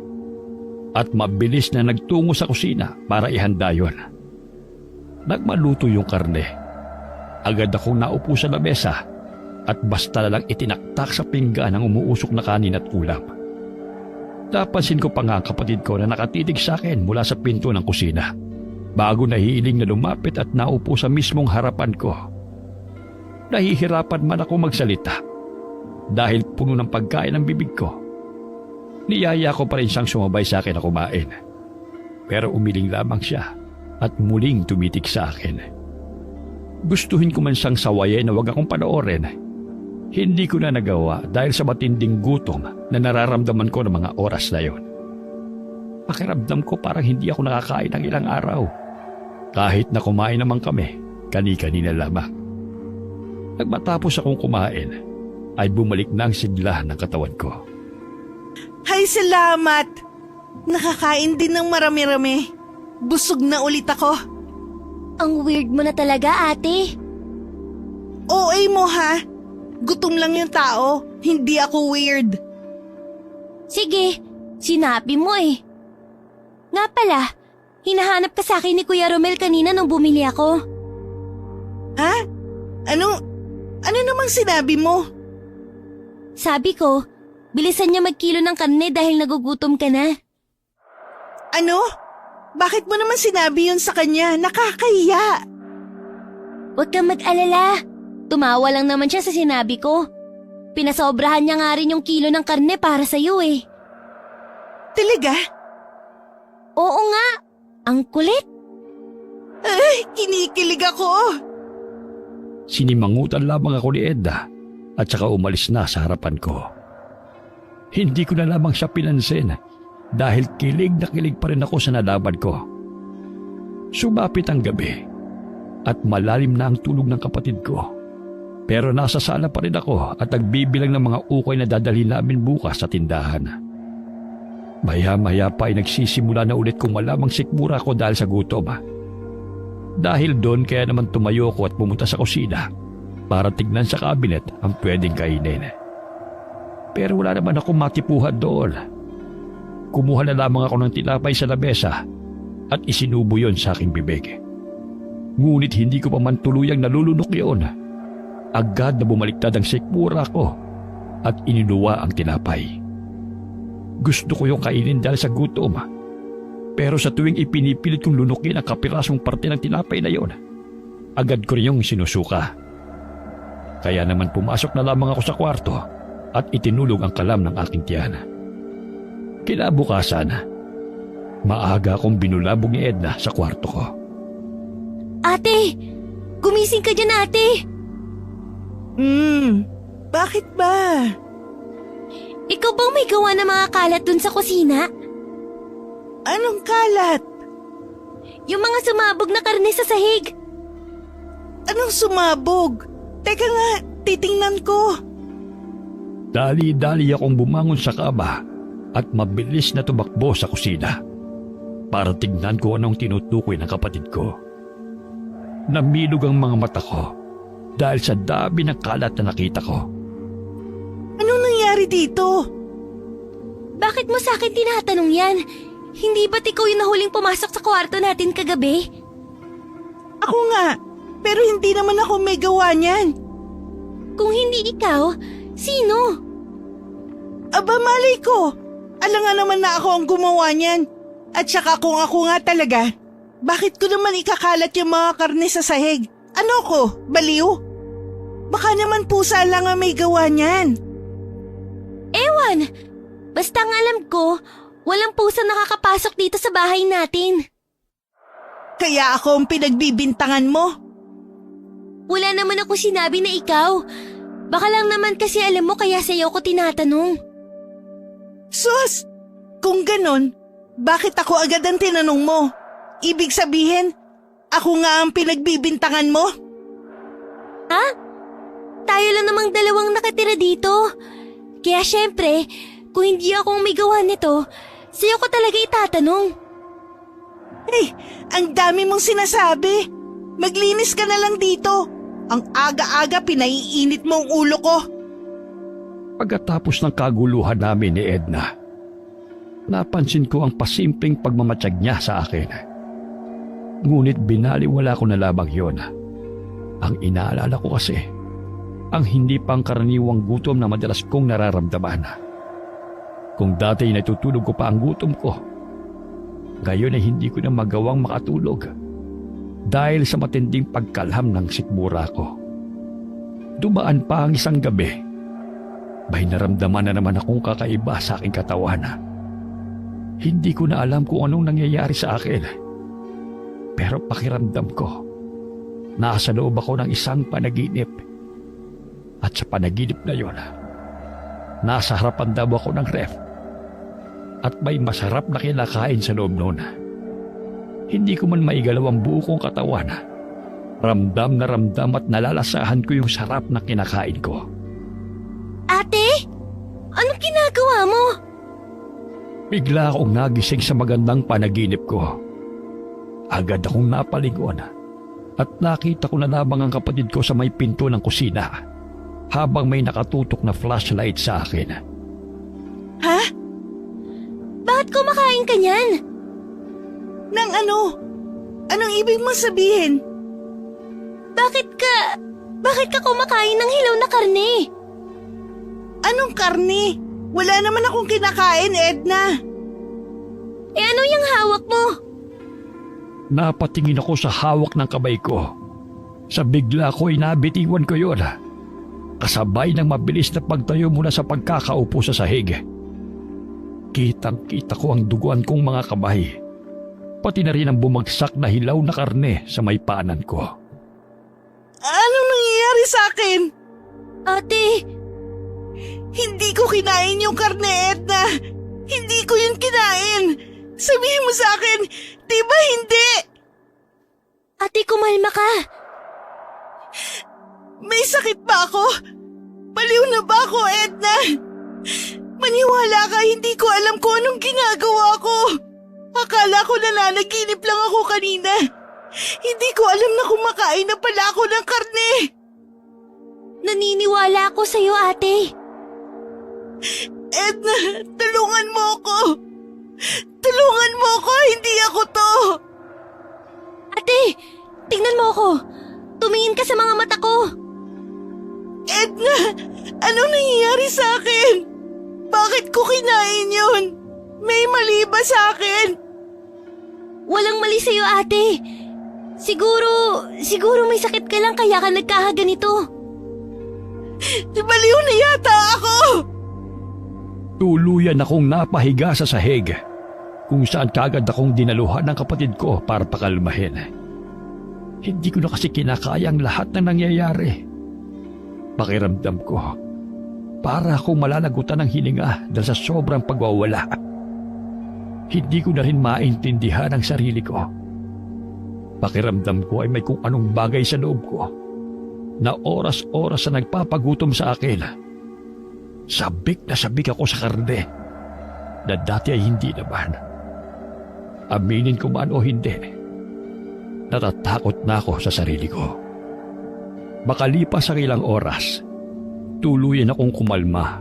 at mabilis na nagtungo sa kusina para ihanda yon. Nagmaluto yung karne. Agad akong naupo sa lamesa at basta na lang itinaktak sa pinggan ang umuusok na kanin at ulam. Napansin ko pa nga ang kapatid ko na nakatitig sa akin mula sa pinto ng kusina bago nahihiling na lumapit at naupo sa mismong harapan ko. Nahihirapan man ako magsalita dahil puno ng pagkain ang bibig ko. Niyaya ko pa rin siyang sumabay sa akin na kumain. Pero umiling lamang siya at muling tumitig sa akin. Gustuhin ko man siyang sawayin na huwag akong panoorin. Hindi ko na nagawa dahil sa matinding gutom na nararamdaman ko ng mga oras na yon. pakiramdam ko parang hindi ako nakakain ng ilang araw. Kahit na kumain naman kami, kani-kanina lamang. Nagmatapos akong kumain, ay bumalik na ang sigla ng katawan ko. Hay, salamat! Nakakain din ng marami-rami. Busog na ulit ako. Ang weird mo na talaga, ate. OA mo ha? Gutom lang yung tao, hindi ako weird. Sige, sinabi mo eh. Nga pala, hinahanap ka sa akin ni Kuya Romel kanina nung bumili ako. Ha? Ano namang sinabi mo? Sabi ko, bilisan niya magkilo ng karne dahil nagugutom ka na. Ano? Bakit mo naman sinabi yun sa kanya? Nakakahiya. Huwag kang mag-alala. Tumawa lang naman siya sa sinabi ko. Pinasobrahan niya nga rin yung kilo ng karne para sa'yo eh. Talaga? Oo nga, ang kulit. Ay, kinikilig ako. Sinimangutan lamang ako ni Edna at saka umalis na sa harapan ko. Hindi ko na lamang siya pinansin dahil kilig na kilig pa rin ako sa nalaban ko. Sumapit ang gabi at malalim na ang tulog ng kapatid ko. Pero nasa sala pa rin ako at nagbibilang ng mga ukay na dadalhin namin bukas sa tindahan. Maya-maya pa ay nagsisimula na ulit kong malamang sikmura ko dahil sa gutom. Dahil doon kaya naman tumayo ko at pumunta sa kusina para tignan sa kabinet ang pwedeng kainin. Pero wala naman akong matipuhan doon. Kumuha na lamang ako ng tinapay sa lamesa at isinubo yon sa aking bibig. Ngunit hindi ko pa man tuluyang nalulunok yun. Agad na bumaliktad ang sikmura ko at ininuwa ang tinapay. Gusto ko yung kainin dahil sa gutom. Pero sa tuwing ipinipilit kong lunukin ang kapirasong parte ng tinapay na yon, agad ko rin yung sinusuka. Kaya naman pumasok na lamang ako sa kwarto at itinulog ang kalam ng aking tiyan. Kinabukasan, maaga akong binulabog ni Edna sa kwarto ko. Ate! Gumising ka dyan, ate! Bakit ba? Ikaw bang may gawa ng mga kalat dun sa kusina? Anong kalat? Yung mga sumabog na karne sa sahig. Anong sumabog? Teka nga, titingnan ko. Dali-dali akong bumangon sa kama at mabilis na tumakbo sa kusina para tignan ko anong tinutukoy ng kapatid ko. Namilog ang mga mata ko dahil sa dami ng kalat na nakita ko. Anong nangyari dito? Bakit mo sa akin tinatanong yan? Hindi ba't ikaw yung nahuling pumasok sa kwarto natin kagabi? Ako nga, pero hindi naman ako may gawa niyan. Kung hindi ikaw, sino? Aba, malay ko. Alam nga naman na ako ang gumawa niyan. At saka kung ako nga talaga, bakit ko naman ikakalat yung mga karne sa sahig? Ano ko, baliw? Baka naman pusa lang ang may gawa niyan. Ewan! Basta ang alam ko, walang pusa nakakapasok dito sa bahay natin. Kaya ako ang pinagbibintangan mo. Wala naman ako sinabi na ikaw. Baka lang naman kasi alam mo kaya sa'yo ko tinatanong. Sus! Kung ganon, bakit ako agad ang tinanong mo? Ibig sabihin, ako nga ang pinagbibintangan mo? Ha? Tayo lang namang dalawang nakatira dito. Kaya syempre, kung hindi ako ang may gawa nito, sa'yo ko talaga itatanong. Eh, ang dami mong sinasabi. Maglinis ka na lang dito. Ang aga-aga pinaiinit mo ang ulo ko. Pagkatapos ng kaguluhan namin ni Edna, napansin ko ang pasimpleng pagmamatsyag niya sa akin. Ngunit binaliwala ko na lamang yun. Ang inaalala ko kasi, ang hindi pangkaraniwang gutom na madalas kong nararamdaman. Kung dati natutulog ko pa ang gutom ko, ngayon ay hindi ko na magawang makatulog dahil sa matinding pagkalham ng sikmura ko. Dumaan pa ang isang gabi, may naramdaman na naman akong kakaiba sa aking katawan. Hindi ko na alam kung anong nangyayari sa akin. Pero pakiramdam ko, nasa loob ako ng isang panaginip. At sa panaginip na yon, nasa harapan daw ako ng ref. at may masarap na kinakain sa loob noon. Hindi ko man maigalaw ang buo kong katawan. Ramdam na ramdam at nalalasahan ko yung sarap na kinakain ko. Ate? Anong ginagawa mo? Bigla akong nagising sa magandang panaginip ko. Agad akong napalingon at nakita ko na lamang ang kapatid ko sa may pinto ng kusina habang may nakatutok na flashlight sa akin. Ha? Bakit kumakain ka niyan? Nang ano? Anong ibig mong sabihin? Bakit ka kumakain ng hilaw na karne? Anong karne? Wala naman akong kinakain, Edna. Ano yung hawak mo? Napatingin ako sa hawak ng kamay ko. Sa bigla ko inabitiwan ko yun. Kasabay ng mabilis na pagtayo mula sa pagkakaupo sa sahig. Kitang-kita ko ang duguan kong mga kamay. Pati na rin ang bumagsak na hilaw na karne sa may paanan ko. Anong nangyayari sa akin? Ate, Hindi ko kinain yung karne, Edna. Hindi ko yun kinain. Sabihin mo sa akin, di ba hindi? ate kumalma ka. May sakit ba ako? Baliw na ba ako, Edna? Maniwala ka, hindi ko alam kung anong ginagawa ko. Akala ko nananaginip lang ako kanina. Hindi ko alam na kumakain na pala ako ng karne. Naniniwala ako sa'yo, ate. Edna, tulungan mo ako. Tulungan mo ako, hindi ako to. Ate, tingnan mo ako. Tumingin ka sa mga mata ko. Edna, anong nangyayari sa akin? Bakit ko kinain yun? May mali ba sa akin? Walang mali sa'yo, ate. Siguro may sakit ka lang kaya ka nagkakaganito. Baliw na yata ako. Tuluyan akong napahiga sa sahig kung saan kagad akong dinaluhan ng kapatid ko para pakalmahin. Hindi ko na kasi kinakaya ang lahat na nangyayari. Pakiramdam ko, para akong malalagutan ng hininga dahil sa sobrang pagwawala. Hindi ko na rin maintindihan ang sarili ko. Pakiramdam ko ay may kung anong bagay sa loob ko na oras-oras na nagpapagutom sa akin. Sabik na sabik ako sa karne na dati ay hindi naman. Aminin ko man o hindi, natatakot na ako sa sarili ko. Makalipas ang ilang oras, tuluyan akong kumalma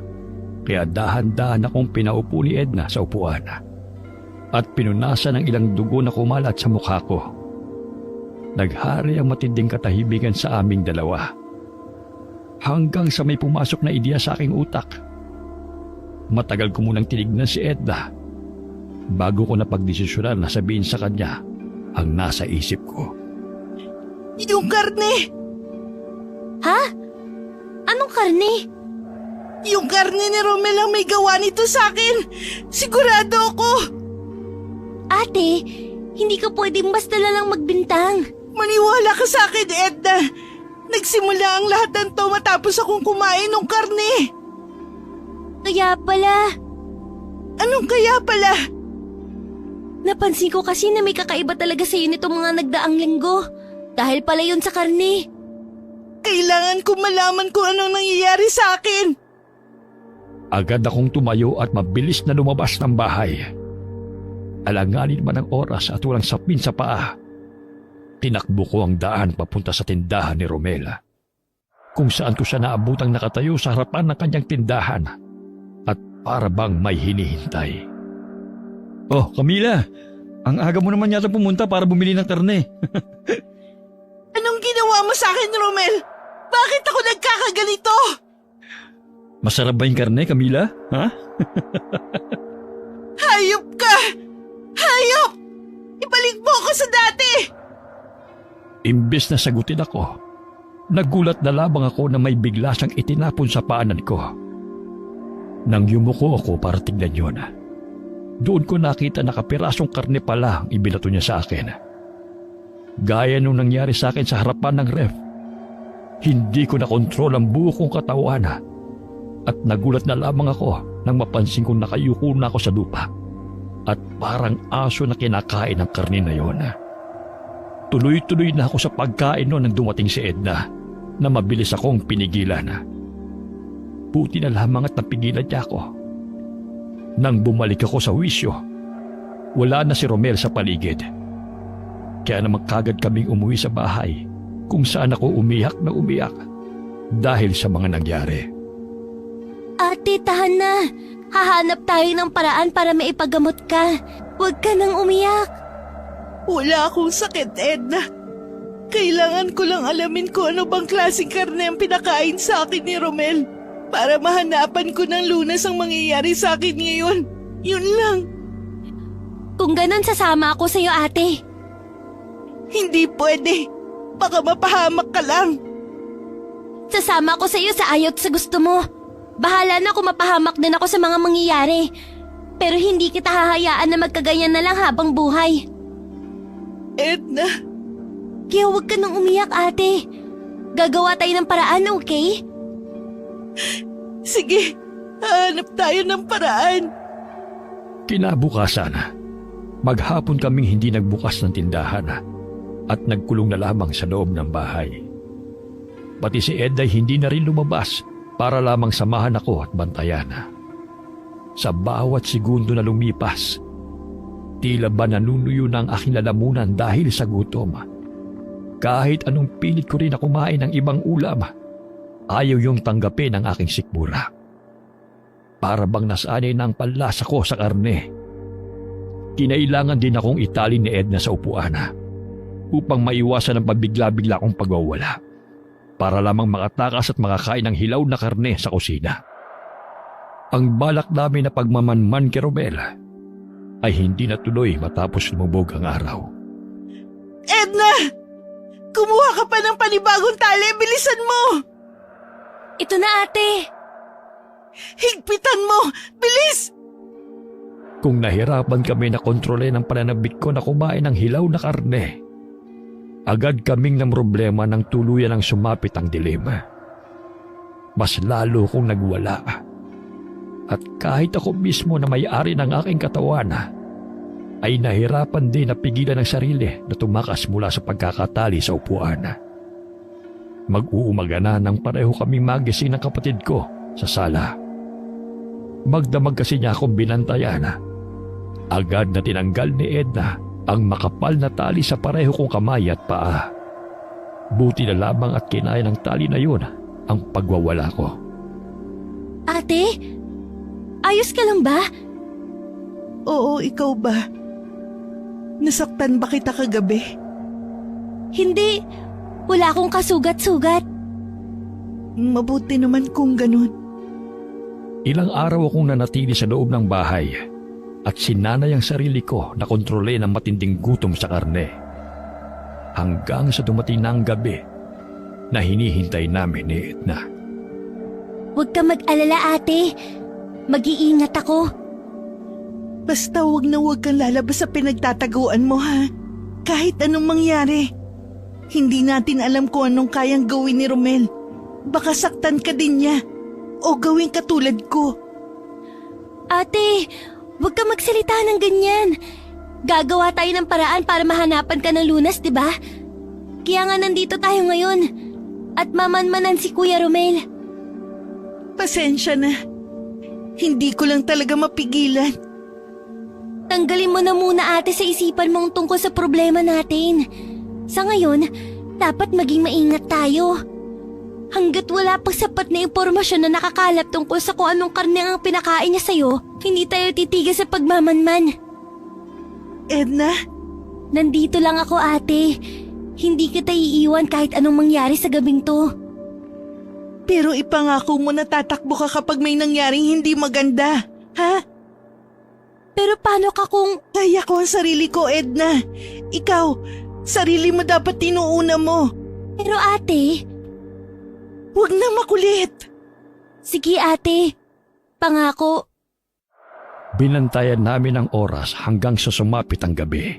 kaya dahan-dahan akong pinaupo ni Edna sa upuan at pinunasan ng ilang dugo na kumalat sa mukha ko. Naghari ang matinding katahimikan sa aming dalawa hanggang sa may pumasok na ideya sa aking utak. Matagal ko munang tinignan si Edna bago ko napagdesisyonan na sabihin sa kanya ang nasa isip ko. Yung karne! Ha? Anong karne? Yung karne ni Romel ang may gawa nito sa akin! Sigurado ako! Ate, hindi ka pwedeng basta lang magbintang. Maniwala ka sa akin, Edna! Nagsimula ang lahat ng to matapos akong kumain ng karne! Kaya pala, Anong kaya pala? napansin ko kasi na may kakaiba talaga sa'yo nitong mga nagdaang linggo. Dahil pala yun sa karne. Kailangan ko malaman kung anong nangyayari sa akin! Agad akong tumayo at mabilis na lumabas ng bahay. Alanganin man ang oras at walang sapin sa paa, tinakbo ko ang daan papunta sa tindahan ni Romela, kung saan ko siya naabutang nakatayo sa harapan ng kanyang tindahan at para bang may hinihintay. Oh, Camila, ang aga mo naman yata pumunta para bumili ng karne. Anong ginawa mo sa akin, Romel? Bakit ako nagkakaganito? Masarap ba yung karne, Camila? Ha? Hayop ka! Hayop! Ibalik mo ako sa dati! Imbes na sagutin ako, nagulat na labang ako na may bigla siyang itinapon sa paanan ko. Nang yumuko ako para tignan yun, doon ko nakita na kapirasong karne pala ang ibinato niya sa akin. Gaya nung nangyari sa akin sa harapan ng ref, hindi ko nakontrol ang buo kong katawan at nagulat na lamang ako nang mapansin kong nakayuko na ako sa lupa at parang aso na kinakain ng karne na yon. Tuloy-tuloy na ako sa pagkain noon nang dumating si Edna na mabilis akong pinigilan. Buti na lamang at napigilan niya ako. Nang bumalik ako sa wisyo, wala na si Romel sa paligid. Kaya naman kagad kaming umuwi sa bahay kung saan ako umiyak na umiyak dahil sa mga nangyari. Ate, tahan na. Hahanap tayo ng paraan para maipagamot ka. Huwag ka nang umiyak. Wala akong sakit, Edna. Kailangan ko lang alamin kung ano bang klaseng karne ang pinakain sa akin ni Romel para mahanapan ko ng lunas ang mangyayari sa akin ngayon. Yun lang. Kung ganon, sasama ako sa'yo, ate. Hindi pwede. Baka mapahamak ka lang. Sasama ako sa'yo sa ayaw at sa gusto mo. Bahala na kung mapahamak din ako sa mga mangyayari. Pero hindi kita hahayaan na magkaganyan na lang habang buhay. Edna, Kaya huwag ka nang umiyak, ate. Gagawa tayo ng paraan, okay? sige. Hanap tayo ng paraan. Kinabukasan, maghapon kaming hindi nagbukas ng tindahan at nagkulong na lamang sa loob ng bahay. Pati si Ed ay hindi na rin lumabas para lamang samahan ako at bantayan. Sa bawat segundo na lumipas, tila ba nanunuyo na ang aking lalamunan dahil sa gutom. Kahit anong pilit ko rin na kumain ng ibang ulam, ayaw yung tanggapin ang aking sikmura. Para bang nasanay na ang panlasa ko sa karne. Kinailangan din akong itali ni Edna sa upuan upang maiwasan ang pabigla-bigla kong pagwawala para lamang makatakas at makakain ng hilaw na karne sa kusina. Ang balak namin na pagmamanman kay Romel ay hindi natuloy matapos lumubog ang araw. Edna! Kumuha ka pa ng panibagong tali. Bilisan mo! Ito na, ate. Higpitan mo! Bilis! Kung nahirapan kami na kontrolin ang pananabik ko na kumain ng hilaw na karne, agad kaming ng problema ng tuluyan ng sumapit ang dilim. Mas lalo kong nagwala. At kahit ako mismo na may-ari ng aking katawan, ay nahirapan din na pigilan ang sarili na tumakas mula sa pagkakatali sa upuan. Mag-uumaga na nang pareho kaming magising ng kapatid ko sa sala. Magdamag kasi niya akong binantayan. Agad na tinanggal ni Edna ang makapal na tali sa pareho kong kamay at paa. Buti na lamang at kinaya ng tali na yun ang pagwawala ko. Ate? Ayos ka lang ba? Oo, ikaw ba? Nasaktan ba kita kagabi? Hindi. Wala akong kasugat-sugat. Mabuti naman kung ganun. Ilang araw akong nanatili sa loob ng bahay at sinanay ang sarili ko na kontrolin ang matinding gutom sa karne. Hanggang sa dumating na ang gabi na hinihintay namin ni Edna. Huwag ka mag-alala, ate. Mag-iingat ako. Basta huwag na huwag kang lalabas sa pinagtataguan mo, ha? Kahit anong mangyari. Hindi natin alam kung anong kayang gawin ni Romel. Baka saktan ka din niya. O gawin katulad ko. Ate, huwag ka magsalita ng ganyan. Gagawa tayo ng paraan para mahanapan ka ng lunas, di ba? Kaya nga nandito tayo ngayon. At mamanmanan si Kuya Romel. Pasensya na. Hindi ko lang talaga mapigilan. Tanggalin mo na muna, ate, sa isipan mong tungkol sa problema natin. Sa ngayon, dapat maging maingat tayo. Hanggat wala pang sapat na impormasyon na nakakalap tungkol sa kung anong karne ang pinakain niya sa'yo, hindi tayo titigil sa pagmamanman. Edna? Nandito lang ako, ate. Hindi kita iiwan kahit anong mangyari sa gabing to. Pero ipangako mo na tatakbo ka kapag may nangyaring hindi maganda, ha? Pero paano ka kung... Kaya ko ang sarili ko, Edna. Ikaw, sarili mo dapat tinuuna mo. Pero ate... Huwag na makulit. Sige, ate. Pangako. Binantayan namin ang oras hanggang sa sumapit ang gabi.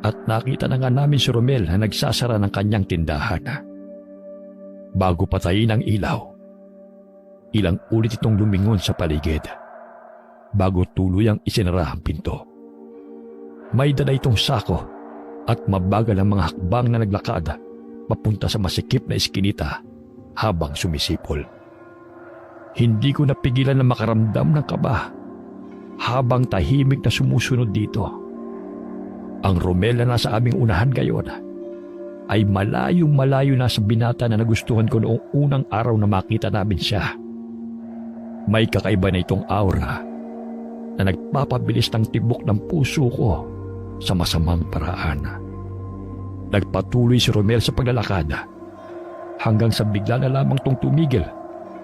At nakita na nga namin si Romel na nagsasara ng kanyang tindahan. Bago patayin ang ilaw, ilang ulit itong lumingon sa paligid. bago tuluyang isinara ang pinto. May dala itong sako at mabagal ang mga hakbang na naglakad papunta sa masikip na eskinita habang sumisipol. Hindi ko napigilan na makaramdam ng kaba habang tahimik na sumusunod dito. Ang Romel na nasa aming unahan ngayon ay malayong-malayo na sa binata na nagustuhan ko noong unang araw na makita namin siya. May kakaiba na itong aura na nagpapabilis ng tibok ng puso ko sa masamang paraan. Nagpatuloy si Romel sa paglalakad hanggang sa bigla na lamang tong tumigil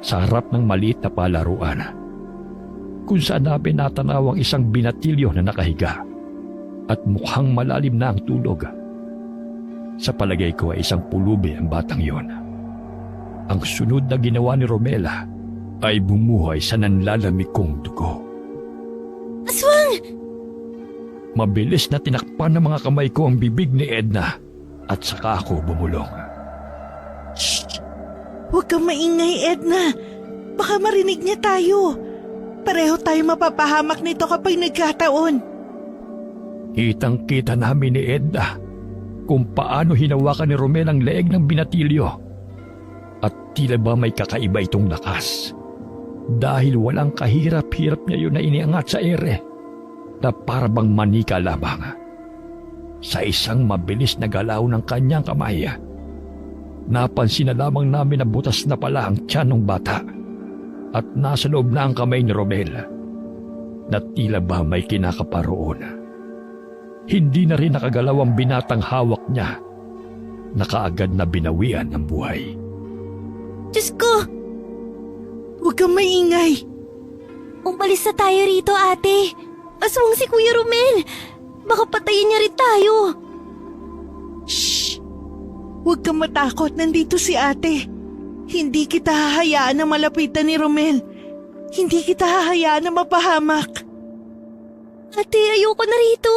sa harap ng maliit na palaruan, kung saan namin natanaw ang isang binatilyo na nakahiga at mukhang malalim na ang tulog. Sa palagay ko ay isang pulubi ang batang yon. Ang sunod na ginawa ni Romela ay bumuhay sa nanlalamig kong dugo. Aswang! Mabilis na tinakpan ng mga kamay ko ang bibig ni Edna at saka ako bumulong. Shh! Huwag kang maingay, Edna. Baka marinig niya tayo. Pareho tayo mapapahamak nito kapag nagkataon. Kitang-kita namin ni Edna kung paano hinawakan ni Romel ang leeg ng binatilyo. At tila ba may kakaiba itong lakas. Dahil walang kahirap-hirap niya yun na iniangat sa ere na parabang manika lamang. Sa isang mabilis na galaw ng kanyang kamay, napansin na lamang namin na butas na pala ang tiyan ng bata at nasa loob na ang kamay ni Romel na tila ba may kinakaparoon. Hindi na rin nakagalaw ang binatang hawak niya na kaagad na binawian ng buhay. Diyos ko! Huwag kang maingay. Umalis na tayo rito, ate. Aswang si Kuya Romel. Baka patayin niya rin tayo. Shh! Huwag kang matakot, nandito si ate. Hindi kita hahayaan na malapitan ni Romel. Hindi kita hahayaan na mapahamak. Ate, ayoko na rito.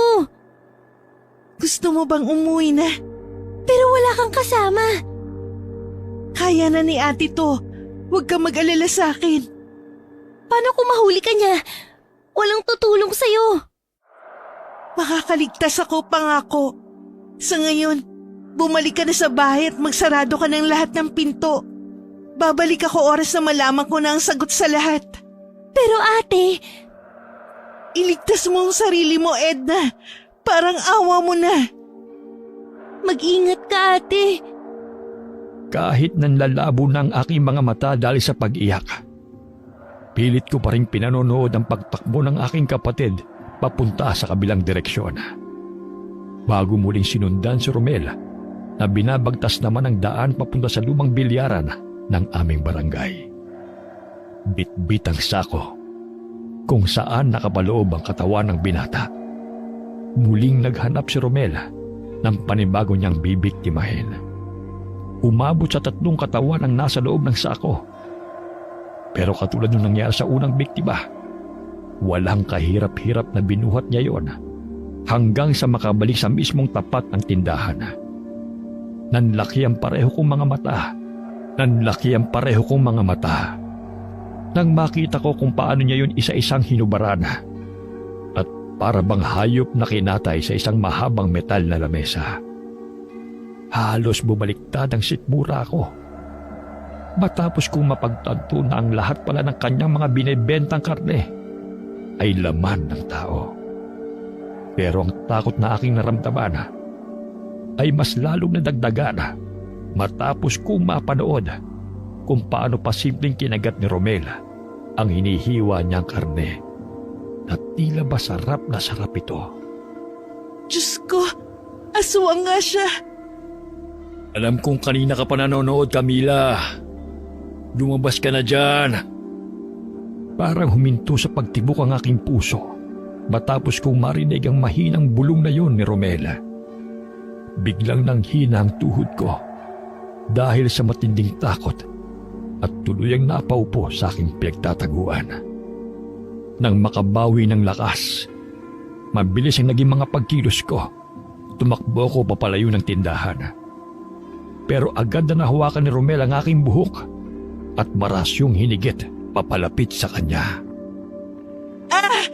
Gusto mo bang umuwi na? Pero wala kang kasama. Kaya na ni ate to. Huwag kang mag-alala sa akin. Paano kung mahuli ka niya? Walang tutulong sa'yo. Makakaligtas ako, pangako. Sa ngayon, bumalik ka na sa bahay at magsarado ka ng lahat ng pinto. Babalik ako oras na malaman ko na ang sagot sa lahat. Pero ate... Iligtas mo ang sarili mo, Edna. Parang awa mo na. Mag-ingat ka, ate. Kahit nanlalabo na ang aking mga mata dahil sa pag-iyak, pilit ko pa rin pinanonood ang pagtakbo ng aking kapatid papunta sa kabilang direksyon. Bago muling sinundan si Romel na binabagtas naman ang daan papunta sa lumang bilyaran ng aming barangay. Bit-bit ang sako kung saan nakapaloob ang katawan ng binata. Muling naghanap si Romel ng panibago niyang bibiktimahin. Umabot sa 3 katawan ang nasa loob ng sako. Pero katulad ng nangyari sa unang biktima, walang kahirap-hirap na binuhat niya yon hanggang sa makabalik sa mismong tapat ng tindahan. Nanlaki ang pareho kong mga mata. Nanlaki ang pareho kong mga mata. Nang makita ko kung paano niya yon isa-isang hinubaran at para bang hayop na kinatay sa isang mahabang metal na lamesa. Halos bumaliktad ang sikmura ko matapos kong mapagtanto na ang lahat pala ng kanyang mga binibentang karne ay laman ng tao. Pero ang takot na aking naramdaman ay mas lalong nadagdagan matapos kong mapanood kung paano pa simpleng kinagat ni Romel ang hinihiwa niyang karne na tila ba sarap na sarap ito. Diyos ko, aswang nga siya. Alam kong kanina ka pa nanonood, Camila. Lumabas ka na dyan. Parang huminto sa pagtibok ang aking puso matapos kong marinig ang mahinang bulong na yon ni Romel. Biglang nanghina ang tuhod ko dahil sa matinding takot at tuluyang napaupo sa aking pinagtataguan. Nang makabawi ng lakas, mabilis ang naging mga pagkilos ko. Tumakbo ko papalayo ng tindahan. Pero agad na nahawakan ni Romel ang aking buhok at marasyong hinigit papalapit sa kanya. Ah!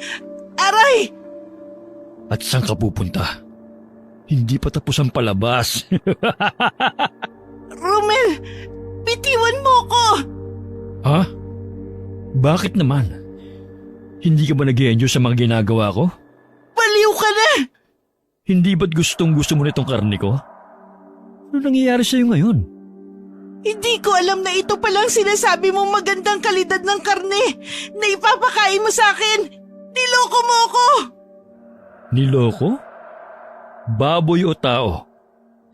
At saan ka pupunta? Hindi pa tapos ang palabas. Romel, bitiwan mo ko! Ha? Bakit naman? Hindi ka ba nag-i-enjoy sa mga ginagawa ko? Baliw ka na! Hindi ba't gusto mo nitong karne ko? Ano nangyayari sa'yo ngayon? Hindi ko alam na ito palang sinasabi mong magandang kalidad ng karne na ipapakain mo sa akin. Niloko mo ako! Niloko? Baboy o tao?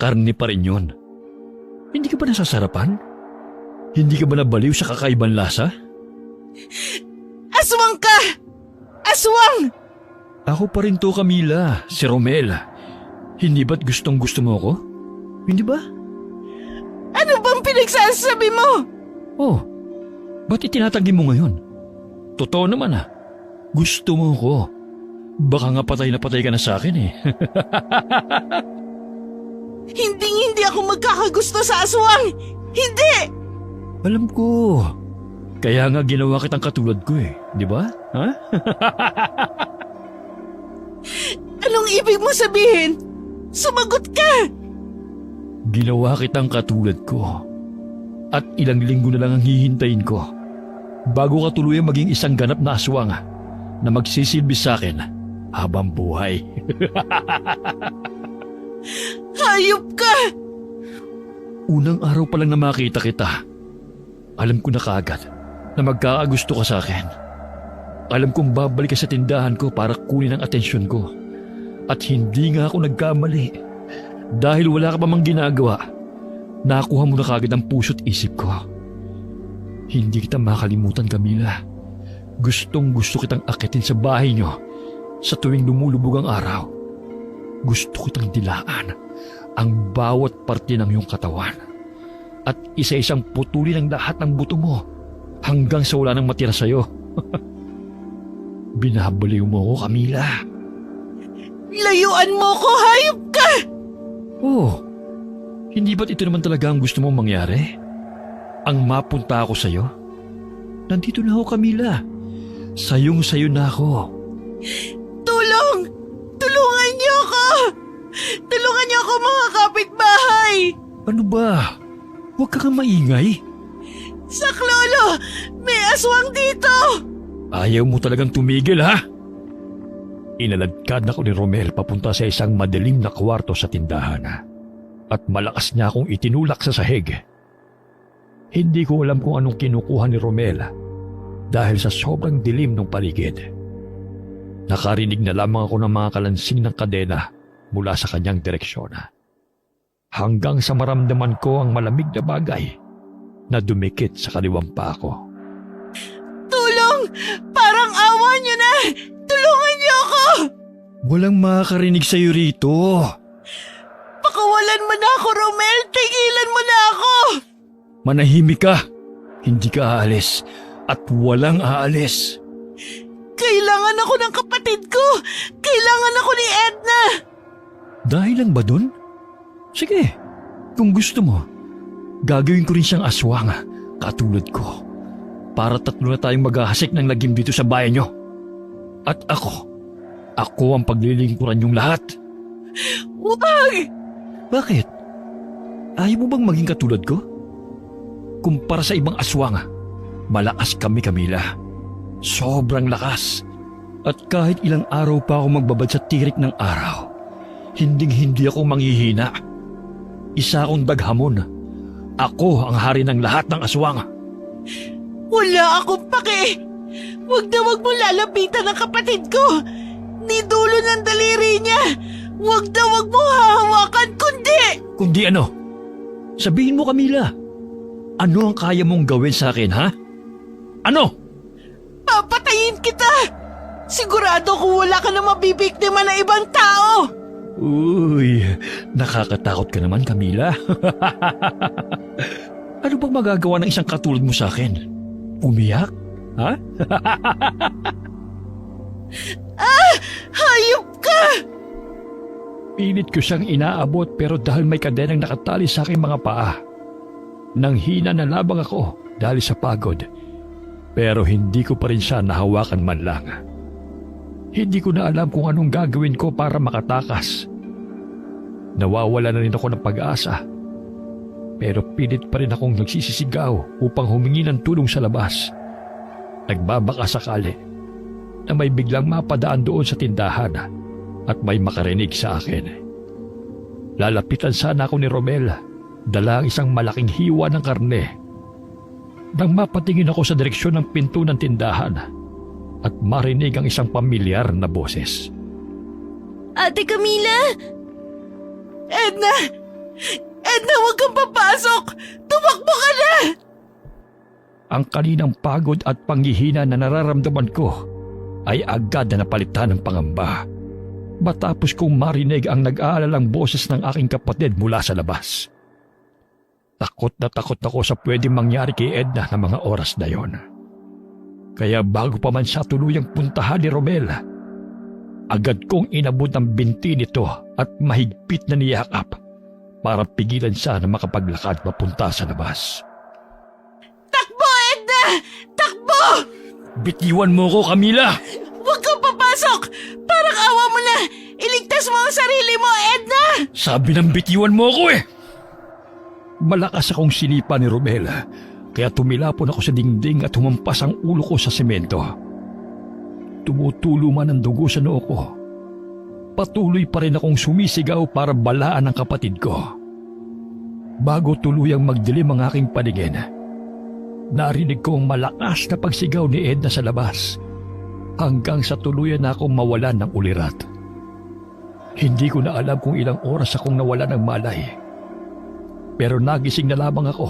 Karne pa rin yun. Hindi ka ba nasasarapan? Hindi ka ba nabaliw sa kakaibang lasa? Aswang ka! Aswang! Ako pa rin to, Camila, si Romel. Hindi ba't gusto mo ako? Hindi ba? Ano bang pinagsasabi mo? Oh, ba't itinatanggi mo ngayon? Totoo naman gusto mo ko. Baka nga patay na patay ka na sa akin eh. Hindi ako magkakagusto sa aswang! Hindi! Alam ko. Kaya nga ginawa kitang katulad ko eh. Di ba? Ha? Anong ibig mo sabihin? Sumagot ka! Ginawa kitang katulad ko. At ilang linggo na lang ang hihintayin ko bago ka tuluyang maging isang ganap na aswang na magsisilbi sa akin habang buhay. Hayop ka! Unang araw pa lang na makita kita, alam ko na kaagad na magkakagusto ka sa akin. Alam kong babalik ka sa tindahan ko para kunin ang atensyon ko. At hindi nga ako nagkamali. Dahil wala ka pa mang ginagawa, nakuha mo na kaagad ang puso't isip ko. Hindi kita makalimutan, Camila. Gustong-gusto kitang akitin sa bahay niyo sa tuwing lumulubog ang araw. Gusto kitang dilaan ang bawat parte ng iyong katawan at isa-isang putulin ang lahat ng buto mo hanggang sa wala nang matira sa'yo. Binabaliw mo ako, Camila. Layuan mo ko, hayop ka! Oh, hindi ba't ito naman talaga ang gusto mong mangyari? Ang mapunta ako sa'yo? Nandito na ako, Camila. Sayong-sayo na ako. Tulong! Tulungan niyo ako! Tulungan niyo ako, mga kapitbahay! Ano ba? Huwag ka kang maingay. Saklolo! May aswang dito! Ayaw mo talagang tumigil, ha? Inaladkad ako ni Romel papunta sa isang madilim na kwarto sa tindahan at malakas niya akong itinulak sa sahig. Hindi ko alam kung anong kinukuha ni Romel dahil sa sobrang dilim ng paligid. Nakarinig na lamang ako ng mga kalansing ng kadena mula sa kanyang direksyon. Hanggang sa maramdaman ko ang malamig na bagay na dumikit sa kaliwang pa ako. Tulong! Parang awa niyo na! Tulungan niyo ako! Walang makakarinig sa'yo rito. Pakawalan mo na ako, Romel! Tigilan mo na ako! Manahimik ka. Hindi ka aalis at walang aalis. Kailangan ako ng kapatid ko! Kailangan ako ni Edna! Dahil lang ba dun? Sige, kung gusto mo, gagawin ko rin siyang aswang katulad ko para tatlo na tayong maghahasik ng lagim dito sa bayan nyo. At ako ang paglilingkuran yung lahat. Huwag! Bakit? Ayaw mo bang maging katulad ko? Kumpara sa ibang aswang, malakas kami, Camila. Sobrang lakas. At kahit ilang araw pa ako magbabad sa tirik ng araw, hinding-hindi ako manghihina. Isa akong daghamon. Ako ang hari ng lahat ng aswang. Wala akong pake! Huwag na huwag mo lalapitan ang kapatid ko! Ni dulo ng daliri niya! Huwag na huwag mo hahawakan kundi! Kundi ano? Sabihin mo, Camila. Ano ang kaya mong gawin sa akin, ha? Ano? Papatayin kita! Sigurado kung wala ka na mabibiktima na ibang tao! Uy, nakakatakot ka naman, Camila. Ano bang magagawa ng isang katulad mo sa akin? Umiyak? Ha? Hayop ka! Pilit ko siyang inaabot pero dahil may kadenang nakatali sa aking mga paa. Nang hina na labang ako dahil sa pagod. Pero hindi ko pa rin siya nahawakan man lang. Hindi ko na alam kung anong gagawin ko para makatakas. Nawawala na rin ako ng pag-asa. Pero pilit pa rin akong nagsisisigaw upang humingi ng tulong sa labas. Nagbabaka sakali na may biglang mapadaan doon sa tindahan at may makarinig sa akin. Lalapitan sana ako ni Romel, dala ang isang malaking hiwa ng karne. Nang mapatingin ako sa direksyon ng pinto ng tindahan at marinig ang isang pamilyar na boses. Ate Camila! Edna! Edna, huwag kang papasok! Tumakbo ka na! Ang kaninang pagod at panghihina na nararamdaman ko ay agad na napalitan ng pangamba matapos kong marinig ang nag-aalalang boses ng aking kapatid mula sa labas. Takot na takot ako sa pwedeng mangyari kay Edna na mga oras na yon. Kaya bago pa man siya tuluyang puntahan ni Romel, agad kong inabot ang binti nito at mahigpit na niyakap para pigilan siya na makapaglakad papunta sa labas. Takbo, Edna! Takbo! Bitiwan mo ko, Camila! Huwag kang papasok! Parang awa mo na! Iligtas mo ang sarili mo, Edna! Sabi ng bitiwan mo ko eh! Malakas akong sinipa ni Romel, kaya tumilapon ako sa dingding at humampas ang ulo ko sa semento. Tumutulo man ang dugo sa noo ko. Patuloy pa rin akong sumisigaw para balaan ang kapatid ko. Bago tuluyang magdilim ang aking paningin, narinig ko ang malakas na pagsigaw ni Edna sa labas hanggang sa tuluyan na akong mawalan ng ulirat. Hindi ko na alam kung ilang oras akong nawala ng malay. Pero nagising na lamang ako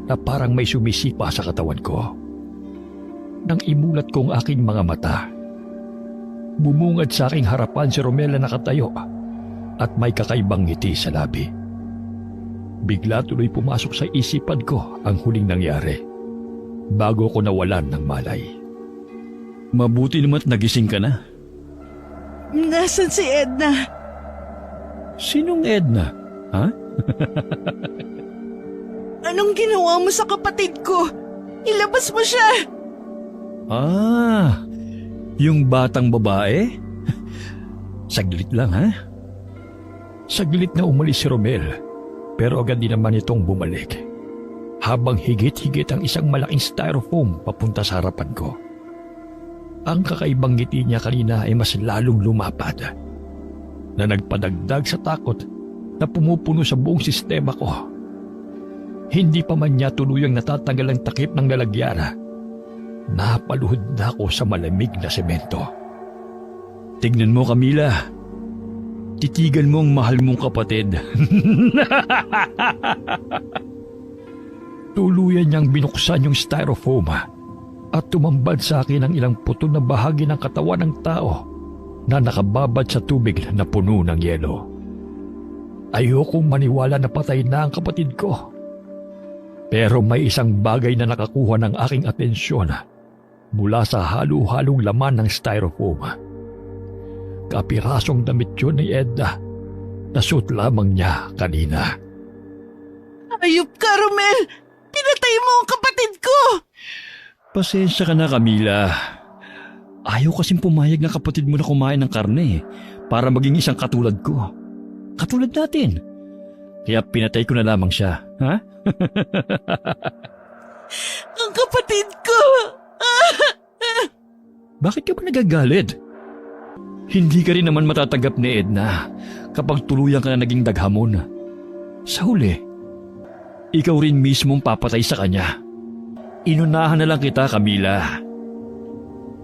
na parang may sumisipa sa katawan ko. Nang imulat ko ang aking mga mata, bumungad sa aking harapan si Romel na nakatayo at may kakaibang ngiti sa labi. Bigla tuloy pumasok sa isipan ko ang huling nangyari bago ko nawalan ng malay. Mabuti naman at nagising ka na. Nasaan si Edna? Sinong Edna? Ha? Anong ginawa mo sa kapatid ko? Ilabas mo siya! Ah, yung batang babae? Saglit lang, ha? Saglit na umalis si Romel, pero agad din naman itong bumalik. Habang higit-higit ang isang malaking styrofoam papunta sa harapan ko. Ang kakaibang ngiti niya kanina ay mas lalong lumapad, na nagpadagdag sa takot na pumupuno sa buong sistema ko. Hindi pa man niya tuluyang natatanggal ang takip ng lalagyan. Napaluhod na ako sa malamig na semento. Tignan mo, Camila. Titigan mo ang mahal mong kapatid. Tuluyan niyang binuksan yung styrofoam at tumambad sa akin ang ilang putol na bahagi ng katawan ng tao na nakababad sa tubig na puno ng yelo. Ayokong maniwala na patay na ang kapatid ko. Pero may isang bagay na nakakuha ng aking atensyon mula sa halo-halong laman ng styrofoam. Kapirasong damit yun ni Edna na suot lamang niya kanina. Ayup ka, Romel! Pinatay mo ang kapatid ko! Pasensya ka na, Camila. Ayaw kasing pumayag na kapatid mo na kumain ng karne para maging isang katulad ko. Katulad natin. Kaya pinatay ko na lamang siya, ha? Ang kapatid ko! Bakit ka ba nagagalit? Hindi ka rin naman matatanggap ni Edna kapag tuluyan ka na naging daghamon. Sa huli, ikaw rin mismong papatay sa kanya. Inunahan na lang kita, Camila.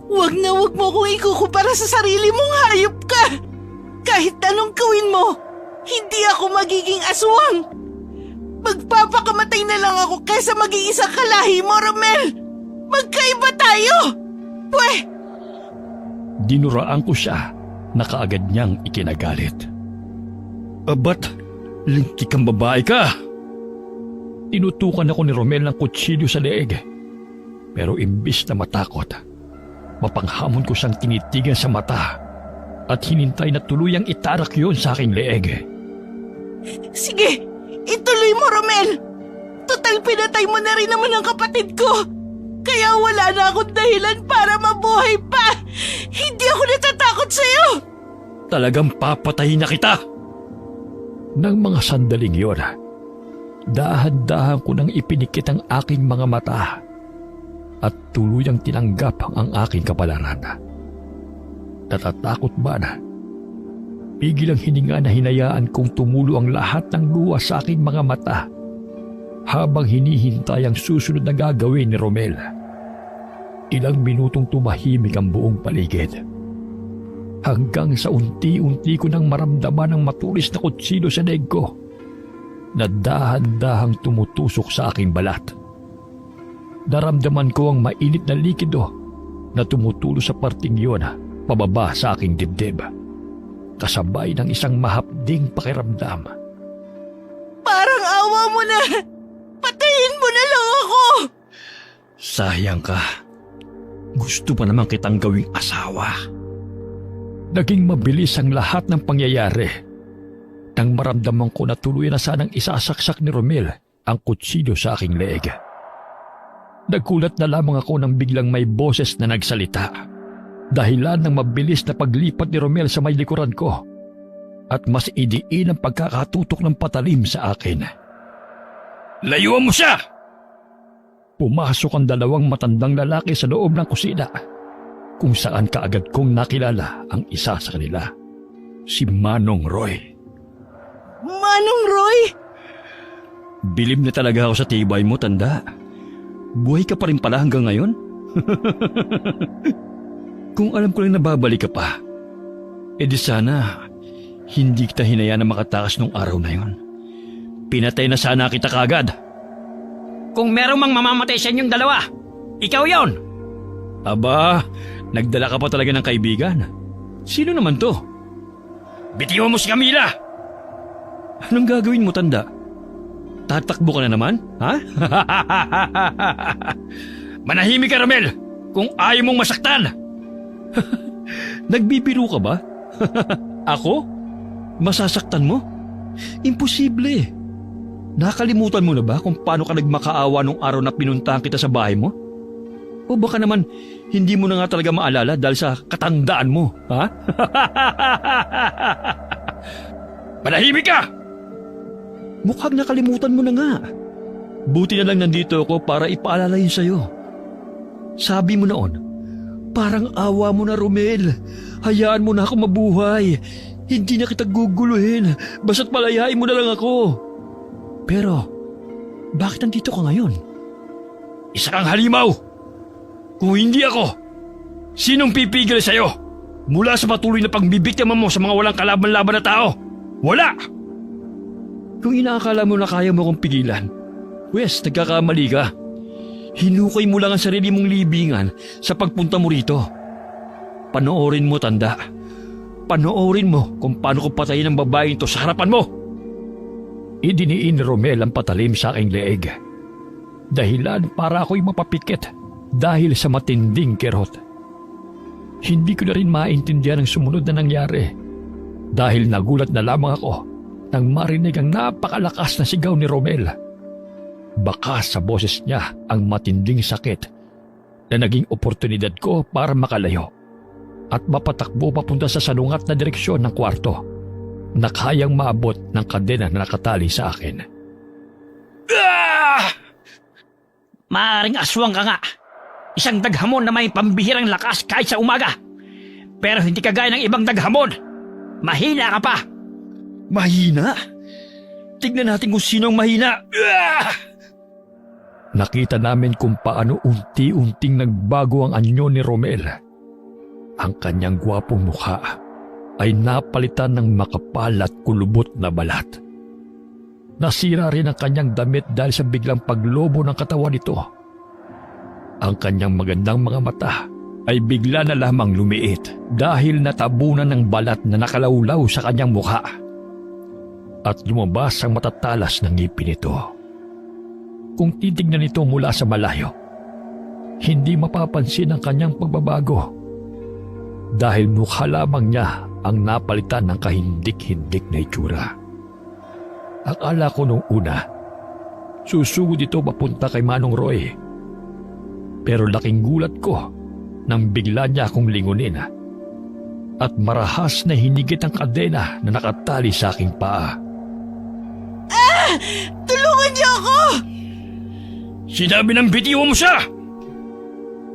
Huwag na huwag mo kong ikukumpara sa sarili mong hayop ka! Kahit anong gawin mo, hindi ako magiging aswang! Magpapakamatay na lang ako kaysa maging isang kalahi mo, Romel! Magkaiba tayo! Pweh! Dinuraan ko siya na kaagad niyang ikinagalit. Ba't lintik kang babae ka? Tinutukan ako ni Romel ng kutsilyo sa leeg. Pero imbis na matakot, mapanghamon ko siyang tinitigan sa mata at hinintay na tuluyang itarak yun sa aking leeg. Sige, ituloy mo, Romel! Total pinatay mo na rin naman ang kapatid ko! Kaya wala na akong dahilan para mabuhay pa. Hindi ako natatakot sa'yo. Talagang papatayin na kita! Nang mga sandaling yun, dahan-dahan ko nang ipinikit ang aking mga mata at tuluyang tinanggap ang aking kapalaran. Natatakot ba na? Pigil ang hininga na hinayaan kong tumulo ang lahat ng luha sa aking mga mata habang hinihintay ang susunod na gagawin ni Romel. Ilang minutong tumahimik ang buong paligid. Hanggang sa unti-unti ko nang maramdaman ang matulis na kutsilyo sa leeg ko na dahan-dahang tumutusok sa aking balat. Naramdaman ko ang mainit na likido na tumutulo sa parting yun pababa sa aking dibdib, kasabay ng isang mahapding pakiramdam. Parang awa mo na. Patayin mo na lang ako. Sayang ka. Gusto pa naman kitang gawing asawa. Naging mabilis ang lahat ng pangyayari nang maramdaman ko na tuluyan na sanang isasaksak ni Romel ang kutsilyo sa aking leeg. Nagkulat na lamang ako nang biglang may boses na nagsalita, dahilan ng mabilis na paglipat ni Romel sa may likuran ko at mas idiin ang pagkakatutok ng patalim sa akin. Layuan mo siya! Pumasok ang dalawang matandang lalaki sa loob ng kusina, kung saan kaagad kong nakilala ang isa sa kanila, si Manong Roy. Manong Roy? Bilib na talaga ako sa tibay mo, tanda. Buhay ka pa rin pala hanggang ngayon? Kung alam ko lang nababalik ka pa, edi sana hindi kita hinayaan na makatakas nung araw na yon. Pinatay na sana kita kagad. Kung merong mang mamamatay sa inyong dalawa, ikaw yon. Aba, nagdala ka pa talaga ng kaibigan. Sino naman to? Bitiwan mo si Camila! Anong gagawin mo, tanda? Tatakbo ka na naman, ha? Manahimik ka, Romel, kung ayaw mong masaktan! Nagbibiro ka ba? Ako? Masasaktan mo? Imposible. Nakalimutan mo na ba kung paano ka nagmakaawa nung araw na pinuntahan kita sa bahay mo? O baka naman hindi mo na nga talaga maalala dahil sa katandaan mo, ha? Manahimik ka! Mukhang nakalimutan mo na nga. Buti na lang nandito ako para ipaalala yun sa'yo. Sabi mo noon, parang awa mo na, Romel. Hayaan mo na ako mabuhay. Hindi na kita guguluhin. Basta't palayain mo na lang ako. Pero, bakit nandito ka ngayon? Isa kang halimaw! Kung hindi ako, sinong pipigil sa'yo mula sa patuloy na pagbibiktima mo sa mga walang kalaban-laban na tao? Wala! Kung inaakala mo na kaya mo kong pigilan, Wes, nagkakamali ka. Hinukay mo lang ang sarili mong libingan sa pagpunta mo rito. Panoorin mo, tanda. Panoorin mo kung paano ko patayin ang babaeng to sa harapan mo. Idiniin ni Romel ang patalim sa aking leeg. Dahilan para ako'y mapapikit dahil sa matinding kirot. Hindi ko na rin maintindihan ang sumunod na nangyari dahil nagulat na lamang ako nang marinig ang napakalakas na sigaw ni Romel. Baka sa boses niya ang matinding sakit na naging oportunidad ko para makalayo at mapatakbo papunta sa salungat na direksyon ng kwarto na kayang maabot ng kadena na nakatali sa akin. Ah! Maaring aswang ka nga. Isang daghamon na may pambihirang lakas kahit sa umaga. Pero hindi kagaya ng ibang daghamon. Mahina ka pa. Mahina? Tignan natin kung sino ang mahina. Ah! Nakita namin kung paano unti-unting nagbago ang anyo ni Romel. Ang kanyang gwapong mukha ay napalitan ng makapal at kulubot na balat. Nasira rin ang kanyang damit dahil sa biglang paglobo ng katawan nito. Ang kanyang magandang mga mata ay bigla na lamang lumiit dahil natabunan ng balat na nakalawlaw sa kanyang mukha. At lumabas ang matatalas ng ngipin nito. Kung titignan ito mula sa malayo, hindi mapapansin ang kanyang pagbabago dahil mukha lamang niya ang napalitan ng kahindik-hindik na itsura. Akala ko nung una, susugod ito papunta kay Manong Roy. Pero laking gulat ko nang bigla niya akong lingunin at marahas na hinigit ang kadena na nakatali sa aking paa. Tulungan niyo ako! Sinabi ng bitiwan mo siya!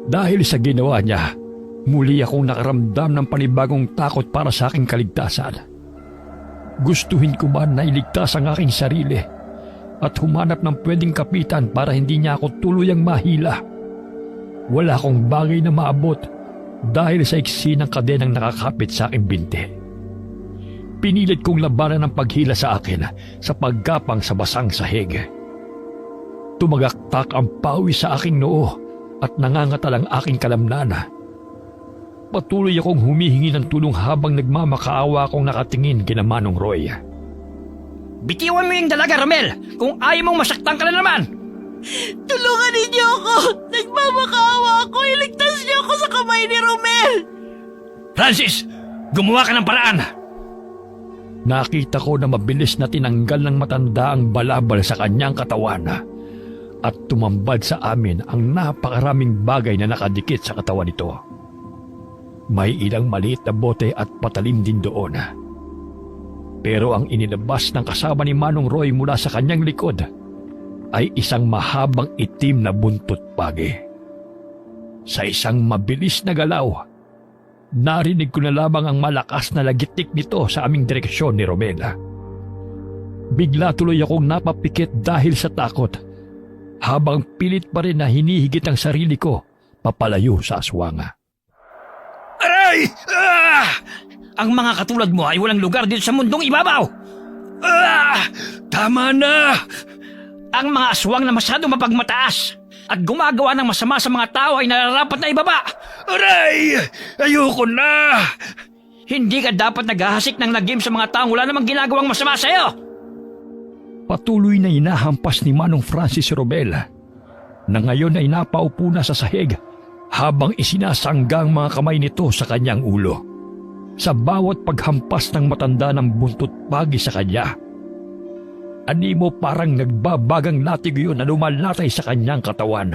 Dahil sa ginawa niya, muli akong nakaramdam ng panibagong takot para sa aking kaligtasan. Gustuhin ko man na iligtas ang aking sarili at humanap ng pwedeng kapitan para hindi niya ako tuluyang mahila. Wala akong bagay na maabot dahil sa iksi ng kadenang nakakapit sa aking binti. Pinilit kong labanan ang paghila sa akin sa paggapang sa basang sahig. Tumagaktak ang pawi sa aking noo at nangangatal ang aking kalamnan. Patuloy akong humihingi ng tulong habang nagmamakaawa akong nakatingin kina Manong Roy. Bitiwan mo yung dalaga, Romel! Kung ayaw mong masaktan ka na naman! Tulungan ninyo ako! Nagmamakaawa ako! Iligtas niyo ako sa kamay ni Romel! Francis! Gumawa ka ng paraan! Nakita ko na mabilis na tinanggal ng matanda ang balabal sa kanyang katawan at tumambad sa amin ang napakaraming bagay na nakadikit sa katawan nito. May ilang maliit na bote at patalim din doon. Pero ang inilabas ng kasama ni Manong Roy mula sa kanyang likod ay isang mahabang itim na buntot pagi. Sa isang mabilis na galaw, narinig ko na lamang ang malakas na lagitik nito sa aming direksyon ni Romela. Bigla tuloy akong napapikit dahil sa takot, habang pilit pa rin na hinihigit ang sarili ko papalayo sa aswanga. Aray! Ah! Ang mga katulad mo ay walang lugar dito sa mundong ibabaw! Ah! Tama na! Ang mga aswang na masyado mapagmataas at gumagawa ng masama sa mga tao ay nararapat na ibaba! Aray! Ayoko na! Hindi ka dapat naghahasik ng lagim sa mga taong wala namang ginagawang masama sa'yo! Patuloy na inahampas ni Manong Francis Robel na ngayon ay napaupo na sa sahig habang isinasangga ang mga kamay nito sa kanyang ulo. Sa bawat paghampas ng matanda ng buntot pagi sa kanya, animo parang nagbabagang latigo yun na lumalatay sa kanyang katawan.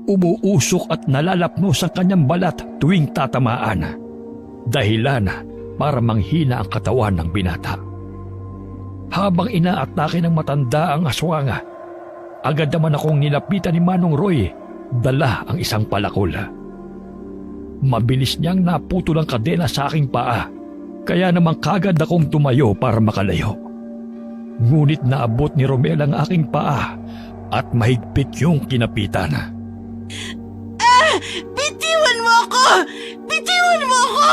Umuusok at nalalapnos ang kanyang balat tuwing tatamaan, dahilan para manghina ang katawan ng binata. Habang inaatake ng matanda ang aswanga, agad naman akong nilapitan ni Manong Roy, dala ang isang palakol. Mabilis niyang naputol ang kadena sa aking paa, kaya naman kagad akong tumayo para makalayo. Ngunit naabot ni Romel ang aking paa at mahigpit yung kinapitan. Bitiwan mo ako! Bitiwan mo ako!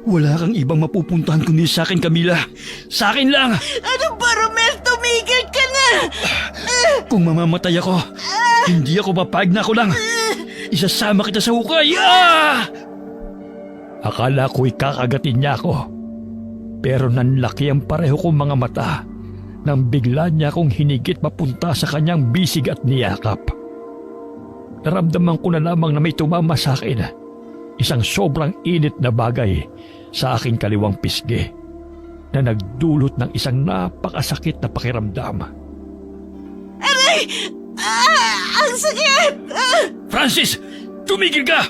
Wala kang ibang mapupuntahan kundi sa akin, Camila. Sa akin lang! Ano ba, Romel? Tumigil ka na! Kung mamamatay ako, hindi ako papayag na ako lang. Isasama kita sa hukay! Ah! Akala ko'y kakagatin niya ako. Pero nanlaki ang pareho kong mga mata nang bigla niya akong hinigit papunta sa kanyang bisig at niyakap. Naramdaman ko na lamang na may tumama sa akin, isang sobrang init na bagay sa aking kaliwang pisngi na nagdulot ng isang napakasakit na pakiramdam. Aray! Ang sakit! Francis! Tumigil ka!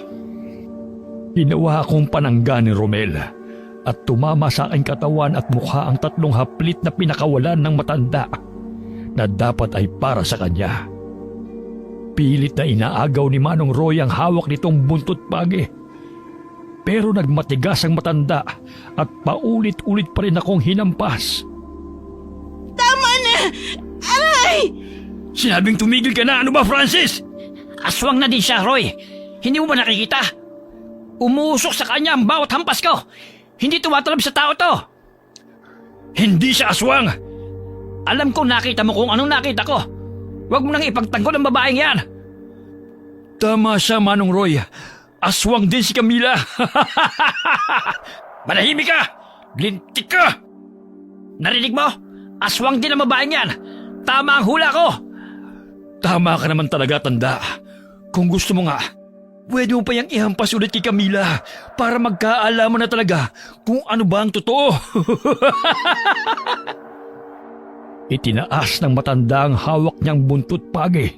Ginawa akong panangga ni Romel at tumama sa aking katawan at mukha ang 3 haplit na pinakawalan ng matanda na dapat ay para sa kanya. Pilit na inaagaw ni Manong Roy ang hawak nitong buntot pagi. Pero nagmatigas ang matanda at paulit-ulit pa rin akong hinampas. Tama na! Aray! Sinabing tumigil ka na, ano ba, Francis? Aswang na din siya, Roy. Hindi mo ba nakikita? Umusok sa kanya ang bawat hampas ko. Hindi tumatalab sa tao to. Hindi siya aswang. Alam ko nakita mo kung anong nakita ko. Huwag mo nang ipagtanggol ang babaeng yan. Tama siya, Manong Roy. Aswang din si Camila. Manahimik ka! Lintik ka! Narinig mo? Aswang din ang babaeng yan. Tama ang hula ko. Tama ka naman talaga, tanda. Kung gusto mo nga, pwede mo pa yang ihampas ulit kay Camila para magkaalaman na talaga kung ano ba ang totoo. Itinaas ng matanda ang hawak niyang buntot pagi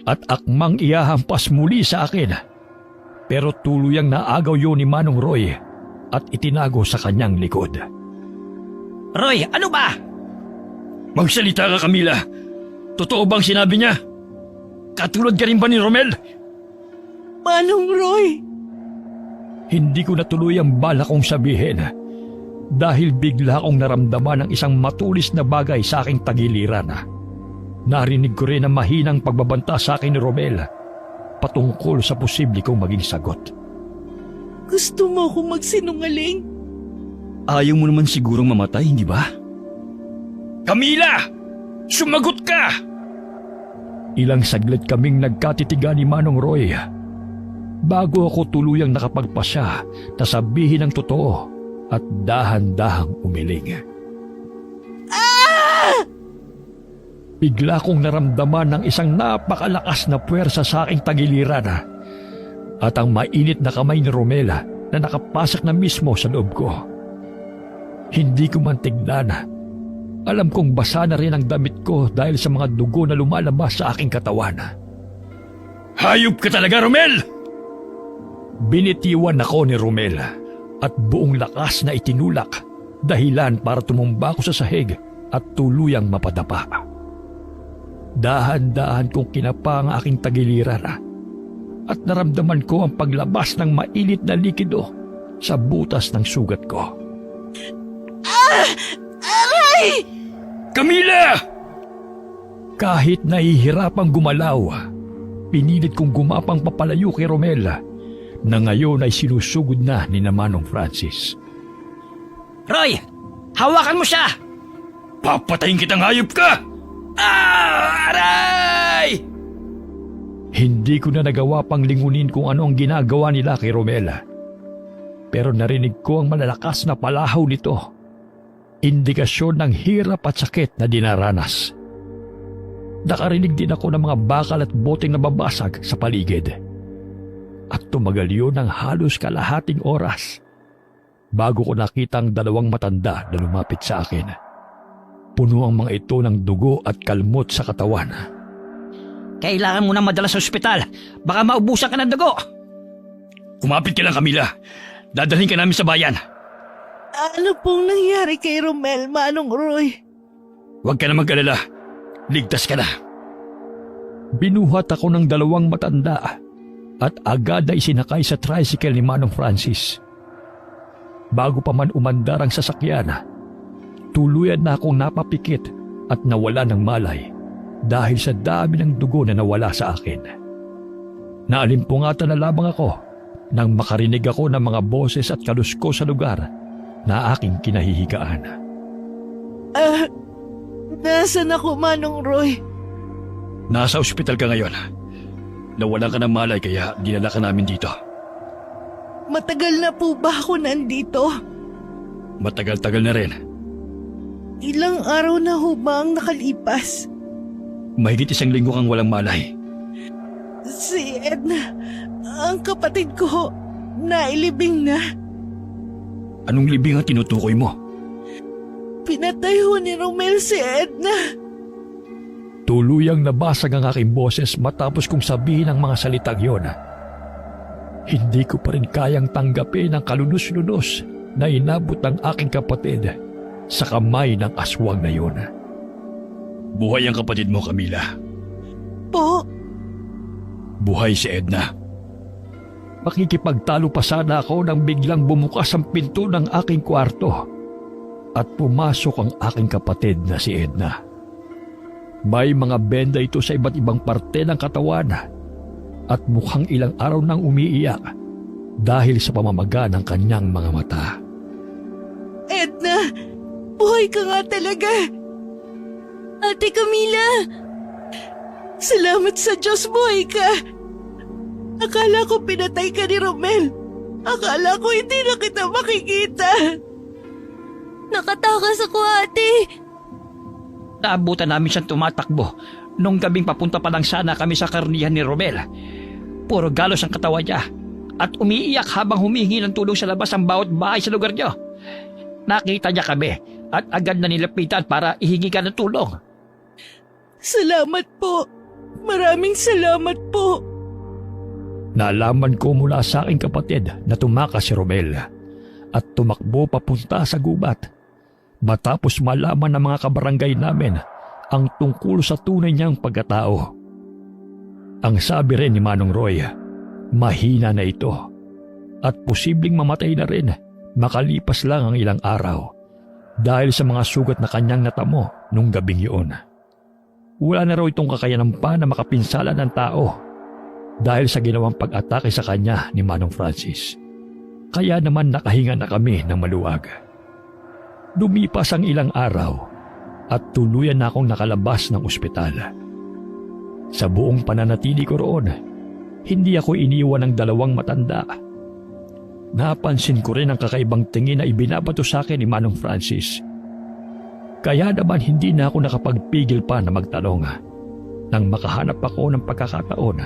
at akmang ihahampas muli sa akin. Pero tuluyang naagaw yun ni Manong Roy at itinago sa kanyang likod. Roy, ano ba? Magsalita ka, Camila. Totoo bang sinabi niya? Katulad ka rin ba ni Romel? Manong Roy, Hindi ko natuloy ang bala kong sabihin dahil bigla akong naramdaman ng isang matulis na bagay sa aking tagiliran. Narinig ko rin ang mahinang pagbabanta sa akin ni Romel patungkol sa posible kong maging sagot. gusto mo akong magsinungaling? Ayaw mo naman sigurong mamatay, hindi ba? Camila! Sumagot ka! Ilang saglit kaming nagkatitigan ni Manong Roy bago ako tuluyang nakapagpasya na sabihin ang totoo at dahan-dahang umiling. Bigla kong naramdaman ng isang napakalakas na puwersa sa aking tagiliran at ang mainit na kamay ni Romela na nakapasak na mismo sa loob ko. Hindi ko man tignan. Alam kong basa na rin ang damit ko dahil sa mga dugo na lumalabas sa aking katawan. Hayop ka talaga, Romel! Binitiwan ako ni Romel at buong lakas na itinulak dahilan para tumumba ko sa sahig at tuluyang mapadapa. Dahan-dahan kong kinapa ang aking tagiliran at naramdaman ko ang paglabas ng mainit na likido sa butas ng sugat ko. Aray! Camila! Kahit nahihirapang gumalaw, pinilit kong gumapang papalayo kay Romel na ngayon ay sinusugod na ni Manong Francis. Roy! Hawakan mo siya! Papatayin kitang hayop ka! Aray! Hindi ko na nagawa pang lingunin kung ano ang ginagawa nila kay Romel. Pero narinig ko ang malalakas na palahaw nito. Indikasyon ng hirap at sakit na dinaranas. Nakarinig din ako ng mga bakal at boteng nababasag sa paligid. At tumagal yun ng halos kalahating oras bago ko nakita ang dalawang matanda na lumapit sa akin. Puno ang mga ito ng dugo at kalmot sa katawan. Kailangan mo nang madala sa ospital. Baka maubusan ka ng dugo. Kumapit ka lang, Camila. Dadalhin ka namin sa bayan. Ano pong nangyari kay Romel, Manong Roy? Huwag ka na mag-alala. Ligtas ka na. Binuhat ako ng dalawang matanda at agad na isinakay sa tricycle ni Manong Francis. Bago pa man umandar ang sasakyan, tuluyan na akong napapikit at nawala ng malay dahil sa dami ng dugo na nawala sa akin. Naalimpungatan na lamang ako nang makarinig ako ng mga boses at kalusko sa lugar na aking kinahihigaan. Nasaan ako, Manong Roy? Nasa ospital ka ngayon. Nawalan ka ng malay kaya dinala ka namin dito. Matagal na po ba ako nandito? Matagal-tagal na rin. Ilang araw na ho ba ang nakalipas? Mahigit 1 linggo kang walang malay. Si Edna, ang kapatid ko, nailibing na. Anong libing ang tinutukoy mo? Pinatay ho ni Romel si Edna. Tuluyang nabasag ang aking boses matapos kong sabihin ang mga salitang yon. Hindi ko pa rin kayang tanggapin ang kalunos-lunos na inabot ng aking kapatid sa kamay ng aswang na yon. Buhay ang kapatid mo, Camila. Po, Buhay si Edna. Makikipagtalo pa sana ako nang biglang bumukas ang pinto ng aking kwarto at pumasok ang aking kapatid na si Edna. May mga benda ito sa iba't ibang parte ng katawan at mukhang ilang araw nang umiiyak dahil sa pamamaga ng kanyang mga mata. Edna, buhay ka nga talaga. Ate Camila! Salamat sa Diyos, buhay ka. Akala ko pinatay ka ni Romel. Akala ko hindi na kita makikita. Nakatakas ako, ate! Naabutan namin siyang tumatakbo. Nung gabing papunta pa lang sana kami sa karnihan ni Romel. Puro galos ang katawan niya. At umiiyak habang humihingi ng tulong sa labas ang bawat bahay sa lugar niyo. Nakita niya kami at agad na nilapitan para ihingi ka ng tulong. Salamat po, Maraming salamat po. Nalaman ko mula sa aking kapatid na tumakas si Romel at tumakbo papunta sa gubat matapos malaman ng mga kabarangay namin ang tungkol sa tunay niyang pagkatao. Ang sabi rin ni Manong Roy, mahina na ito at posibleng mamatay na rin makalipas lang ang ilang araw dahil sa mga sugat na kanyang natamo nung gabing yun. Wala na raw itong kakayanan pa na makapinsala ng tao dahil sa ginawang pag-atake sa kanya ni Manong Francis. Kaya naman nakahinga na kami ng maluwag. Lumipas ang ilang araw at tuluyan na akong nakalabas ng ospital. Sa buong pananatili ko roon, hindi ako iniwan ng dalawang matanda. Napansin ko rin ang kakaibang tingin na ibinabato sa akin ni Manong Francis. Kaya naman hindi na ako nakapagpigil pa na magtanong nang makahanap ako ng pagkakataon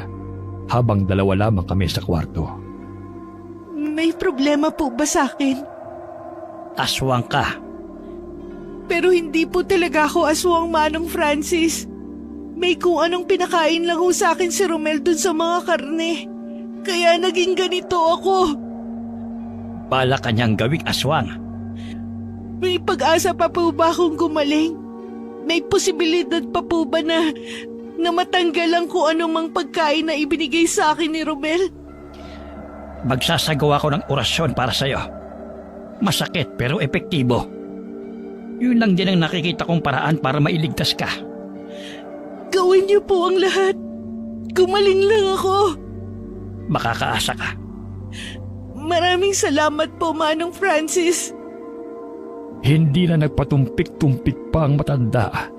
habang dalawa lamang kami sa kwarto. May problema po ba sa akin? Aswang ka. Pero hindi po talaga ako aswang, Manong Francis. May kung anong pinakain lang ho sa akin si Romel dun sa mga karne. Kaya naging ganito ako. Bala kanyang gawing aswang. May pag-asa pa po ba akong gumaling? May posibilidad pa po ba na matanggal ang kung anumang pagkain na ibinigay sa akin ni Romel? Magsasagawa ko ng orasyon para sa'yo. Masakit pero epektibo. Yun lang din ang nakikita kong paraan para mailigtas ka. Gawin niyo po ang lahat. Gumaling lang ako. Makakaasa ka. Maraming salamat po, Manong Francis. Hindi na nagpatumpik-tumpik pa ang matanda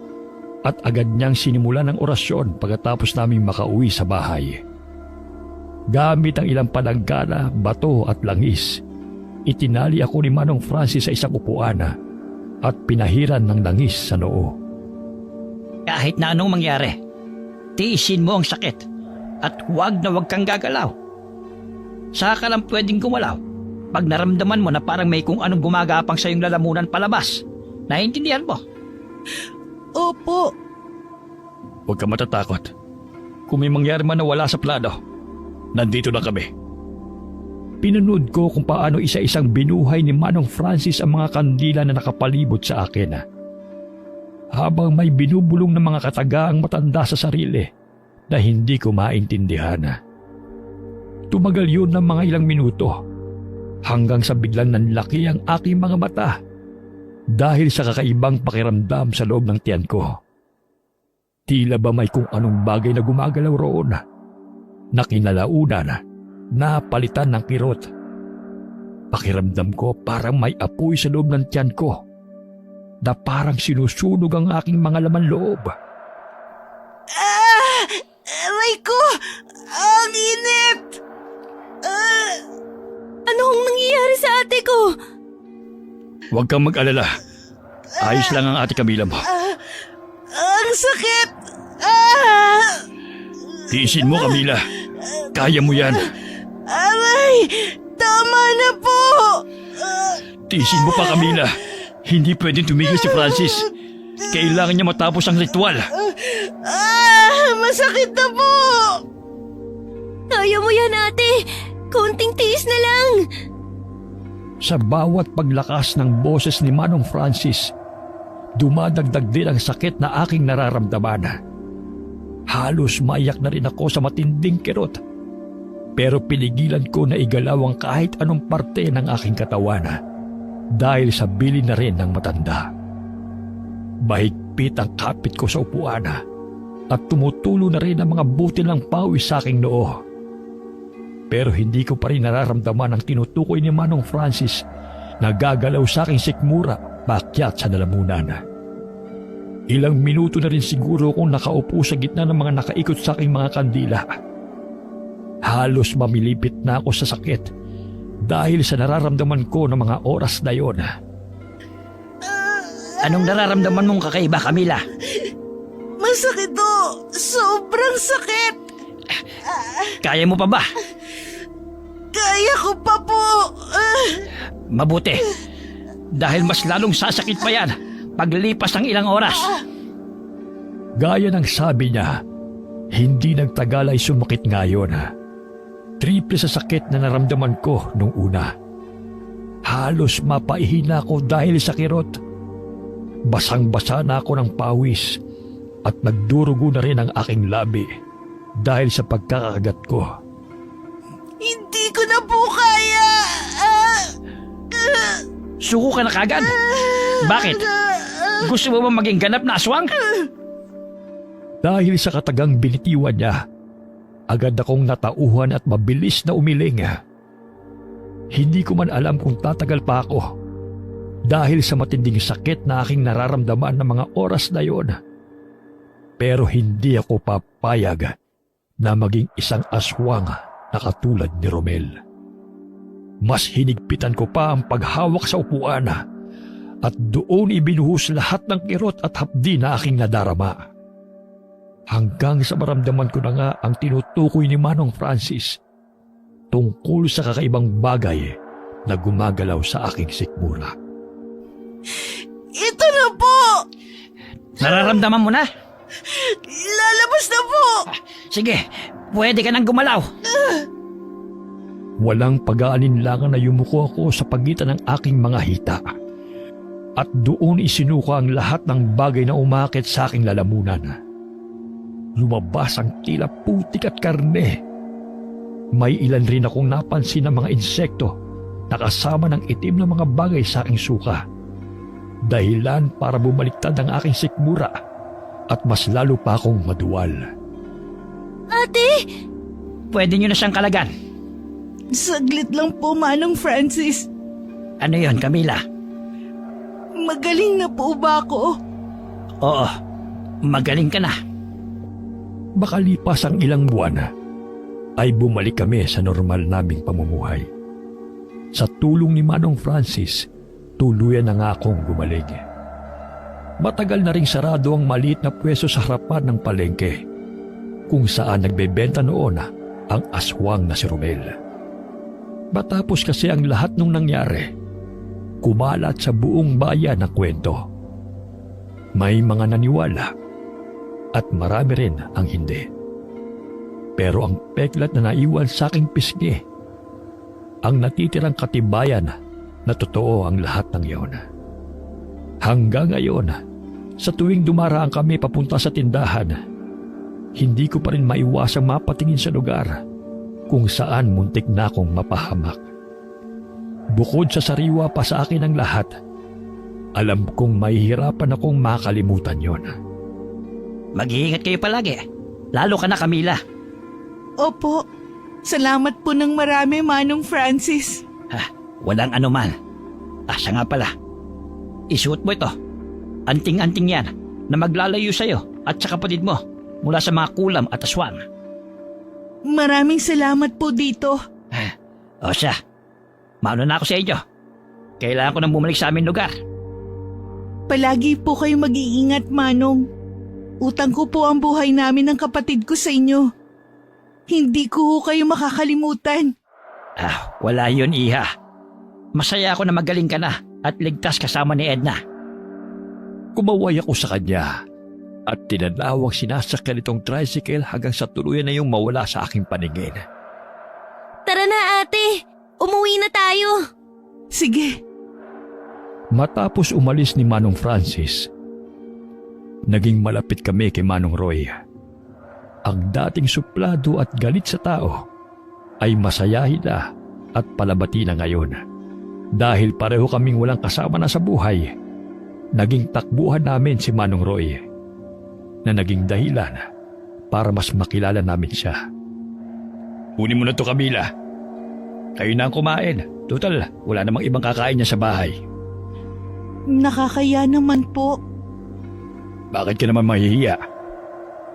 at agad niyang sinimulan ng orasyon pagkatapos naming makauwi sa bahay. Gamit ang ilang palanggana, bato at langis, itinali ako ni Manong Francis sa isang upuan at pinahiran ng langis sa noo. Kahit na anong mangyari, tiisin mo ang sakit at huwag na huwag kang gagalaw. Saka ka lang pwedeng gumalaw pag naramdaman mo na parang may kung anong gumagapang sa iyong lalamunan palabas. Naiintindihan mo? Opo. Huwag ka matatakot. Kung may mangyari man na wala sa plano, nandito na kami. Pinanood ko kung paano isa-isang binuhay ni Manong Francis ang mga kandila na nakapalibot sa akin. Habang may binubulong ng mga katagaang matanda sa sarili na hindi ko maintindihan. Tumagal yun ng mga ilang minuto hanggang sa biglang nanlaki ang aking mga mata dahil sa kakaibang pakiramdam sa loob ng tiyan ko. Tila ba may kung anong bagay na gumagalaw roon na kinalaunan na palitan ng kirot. Pakiramdam ko parang may apoy sa loob ng tiyan ko na parang sinusunog ang aking mga laman loob. Aray ko! Ang init! Anong nangyayari sa ate ko? Huwag kang mag-alala. Ayos lang ang ate Camila mo. Ang sakit! Tiisin mo, Camila. Kaya mo yan. Aray! Tama na po! Tiisin mo pa, Camila. Hindi pwedeng tumigil si Francis. Kailangan niya matapos ang ritual. Masakit na po! Kaya mo yan, ate. Konting tiis na lang. Sa bawat paglakas ng boses ni Manong Francis, dumadagdag din ang sakit na aking nararamdaman. Halos maiyak na rin ako sa matinding kirot. Pero pinigilan ko na igalaw ang kahit anong parte ng aking katawan dahil sa bili na rin ng matanda. Mahigpit ang kapit ko sa upuan at tumutulo na rin ang mga butil ng pawis sa aking noo. Pero hindi ko pa rin nararamdaman ang tinutukoy ni Manong Francis na gagalaw sa aking sikmura paakyat sa lalamunan. Ilang minuto na rin siguro akong nakaupo sa gitna ng mga nakaikot sa aking mga kandila. Halos mamilipit na ako sa sakit dahil sa nararamdaman ko ng mga oras na yon. Anong nararamdaman mong kakaiba, Camila? Masakit to! Sobrang sakit! Kaya mo pa ba? Kaya ko pa po! Mabuti. Dahil mas lalong sasakit pa yan paglipas ng ilang oras. Gaya ng sabi niya, Hindi nagtagal ay sumakit ngayon. Triple sa sakit na naramdaman ko nung una. Halos mapaihina ako dahil sa kirot. Basang-basa na ako ng pawis at nagdurugo na rin ang aking labi dahil sa pagkakagat ko. Hindi ko na po kaya! Suko ka na kagad? Bakit? Gusto mo ba maging ganap na aswang? Dahil sa katagang binitiwan niya, agad akong natauhan at mabilis na umiling. Hindi ko man alam kung tatagal pa ako dahil sa matinding sakit na aking nararamdaman ng mga oras na yon. Pero hindi ako papayag na maging isang aswang na katulad ni Romel. Mas hinigpitan ko pa ang paghawak sa upuan at doon ibinuhos lahat ng kirot at hapdi na aking nadarama. Hanggang sa maramdaman ko na nga ang tinutukoy ni Manong Francis tungkol sa kakaibang bagay na gumagalaw sa aking sikmura. Ito na po! Nararamdaman mo na? Lalabas na po! Sige, pwede ka nang gumalaw. Walang pag-aalinlangan na yumuko ako sa pagitan ng aking mga hita. At doon isinuka ang lahat ng bagay na umakit sa aking lalamunan. Lumabas ang tila putik at karne. May ilan rin akong napansin na mga insekto na kasama ng itim na mga bagay sa aking suka. Dahilan para bumaliktad ang aking sikmura at mas lalo pa akong maduwal. Ate! Pwede nyo na siyang kalagan. Saglit lang po, Manong Francis. Ano yon, Camila? Magaling na po ba ako? Oo, magaling ka na. Makalipas ang ilang buwan, ay bumalik kami sa normal naming pamumuhay. Sa tulong ni Manong Francis, tuluyan na nga akong gumaling. Matagal na ring sarado ang maliit na pwesto sa harapan ng palengke, kung saan nagbebenta noon ang aswang na si Romel. Matapos kasi ang lahat ng nangyari, kumalat sa buong bayan ang kwento. May mga naniwala at marami rin ang hindi. Pero ang peklat na naiwan sa aking pisngi, ang natitirang katibayan na totoo ang lahat ng iyon. Hanggang ngayon, sa tuwing dumaraan kami papunta sa tindahan, hindi ko pa rin maiwasang mapatingin sa lugar kung saan muntik na akong mapahamak. Bukod sa sariwa pa sa akin ang lahat, alam kong mahihirapan akong makalimutan yon. Mag-iingat kayo palagi. Lalo ka na, Camila. Opo. Salamat po ng marami, Manong Francis. Walang anuman. Siya nga pala. Isuot mo ito. Anting-anting yan na maglalayo sa'yo at sa kapatid mo mula sa mga kulam at aswang. Maraming salamat po dito. O siya, mauna na ako sa inyo. Kailangan ko nang bumalik sa aming lugar. Palagi po kayo mag-iingat, Manong. Utang ko po ang buhay namin ng kapatid ko sa inyo. Hindi ko ho kayo makakalimutan. Wala yun, Iha. Masaya ako na magaling ka na at ligtas kasama ni Edna. Kumaway ako sa kanya at tinanawang sinasakyan itong tricycle hanggang sa tuluyan na yung mawala sa aking paningin. Tara na, ate! Umuwi na tayo! Sige. Matapos umalis ni Manong Francis, naging malapit kami kay Manong Roy. Ang dating suplado at galit sa tao ay masayahin na at palabati na ngayon. Dahil pareho kaming walang kasama na sa buhay, naging takbuhan namin si Manong Roy na naging dahilan para mas makilala namin siya. Kunin mo na to, Camila. Kayo na ang kumain. Total, wala namang ibang kakain niya sa bahay. Nakakaya naman po. Bakit ka naman mahihiya?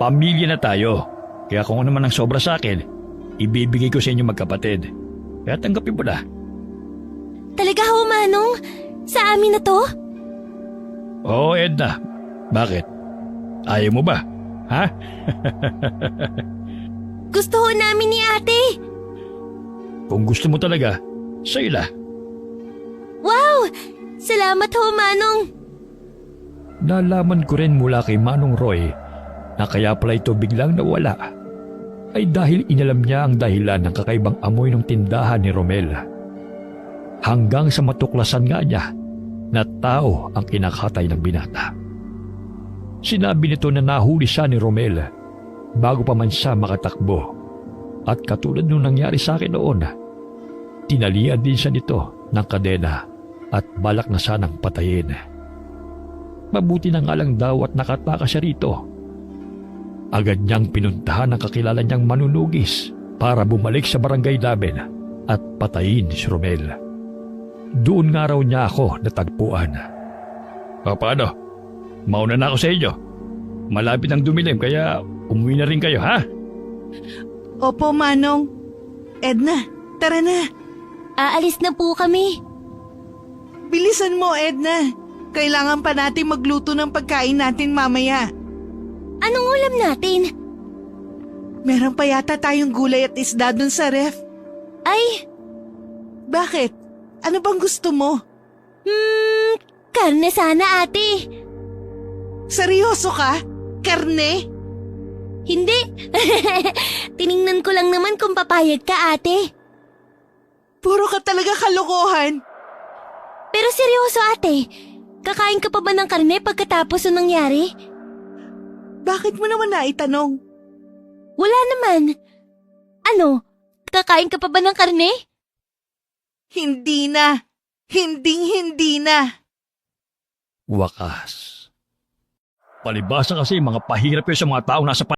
Pamilya na tayo. Kaya kung ano man ang sobra sa akin, ibibigay ko sa inyo magkapatid. Kaya tanggapin mo na. Talaga ho, Manong? Sa amin na to? Oo, Edna. Bakit? Ayaw mo ba? Ha? Gusto ho namin ni ate. Kung gusto mo talaga, sa'yo na. Wow! Salamat ho, Manong. Nalaman ko rin mula kay Manong Roy na kaya pala ito biglang nawala ay dahil inalam niya ang dahilan ng kakaibang amoy ng tindahan ni Romel. Hanggang sa matuklasan nga niya na tao ang kinakatay ng binata. Sinabi nito na nahuli siya ni Romel bago pa man siya makatakbo. At katulad nung nangyari sa akin noon, tinalian din siya nito ng kadena at balak na sanang patayin. Mabuti na nga lang daw at nakatakas siya rito. Agad niyang pinuntahan ang kakilala niyang manunugis para bumalik sa barangay namin at patayin si Romel. Doon nga raw niya ako natagpuan. O paano? Mauna na ako sa inyo. Malapit ang dumilim kaya umuwi na rin kayo, ha? Opo, Manong. Edna, tara na. Aalis na po kami. Bilisan mo, Edna. Kailangan pa natin magluto ng pagkain natin mamaya. Anong ulam natin? Meron pa yata tayong gulay at isda dun sa ref. Ay, Bakit? Ano bang gusto mo? karne sana ate. Seryoso ka? Karne? Hindi. Tiningnan ko lang naman kung papayag ka ate. Puro ka talaga kalokohan. Pero seryoso ate, kakain ka pa ba ng karne pagkatapos ng nangyari? Bakit mo naman naitanong? Wala naman. Ano, kakain ka pa ba ng karne? Hindi na. Hindi na. Wakas. Palibasa kasi mga pahirap yun sa mga tao nasa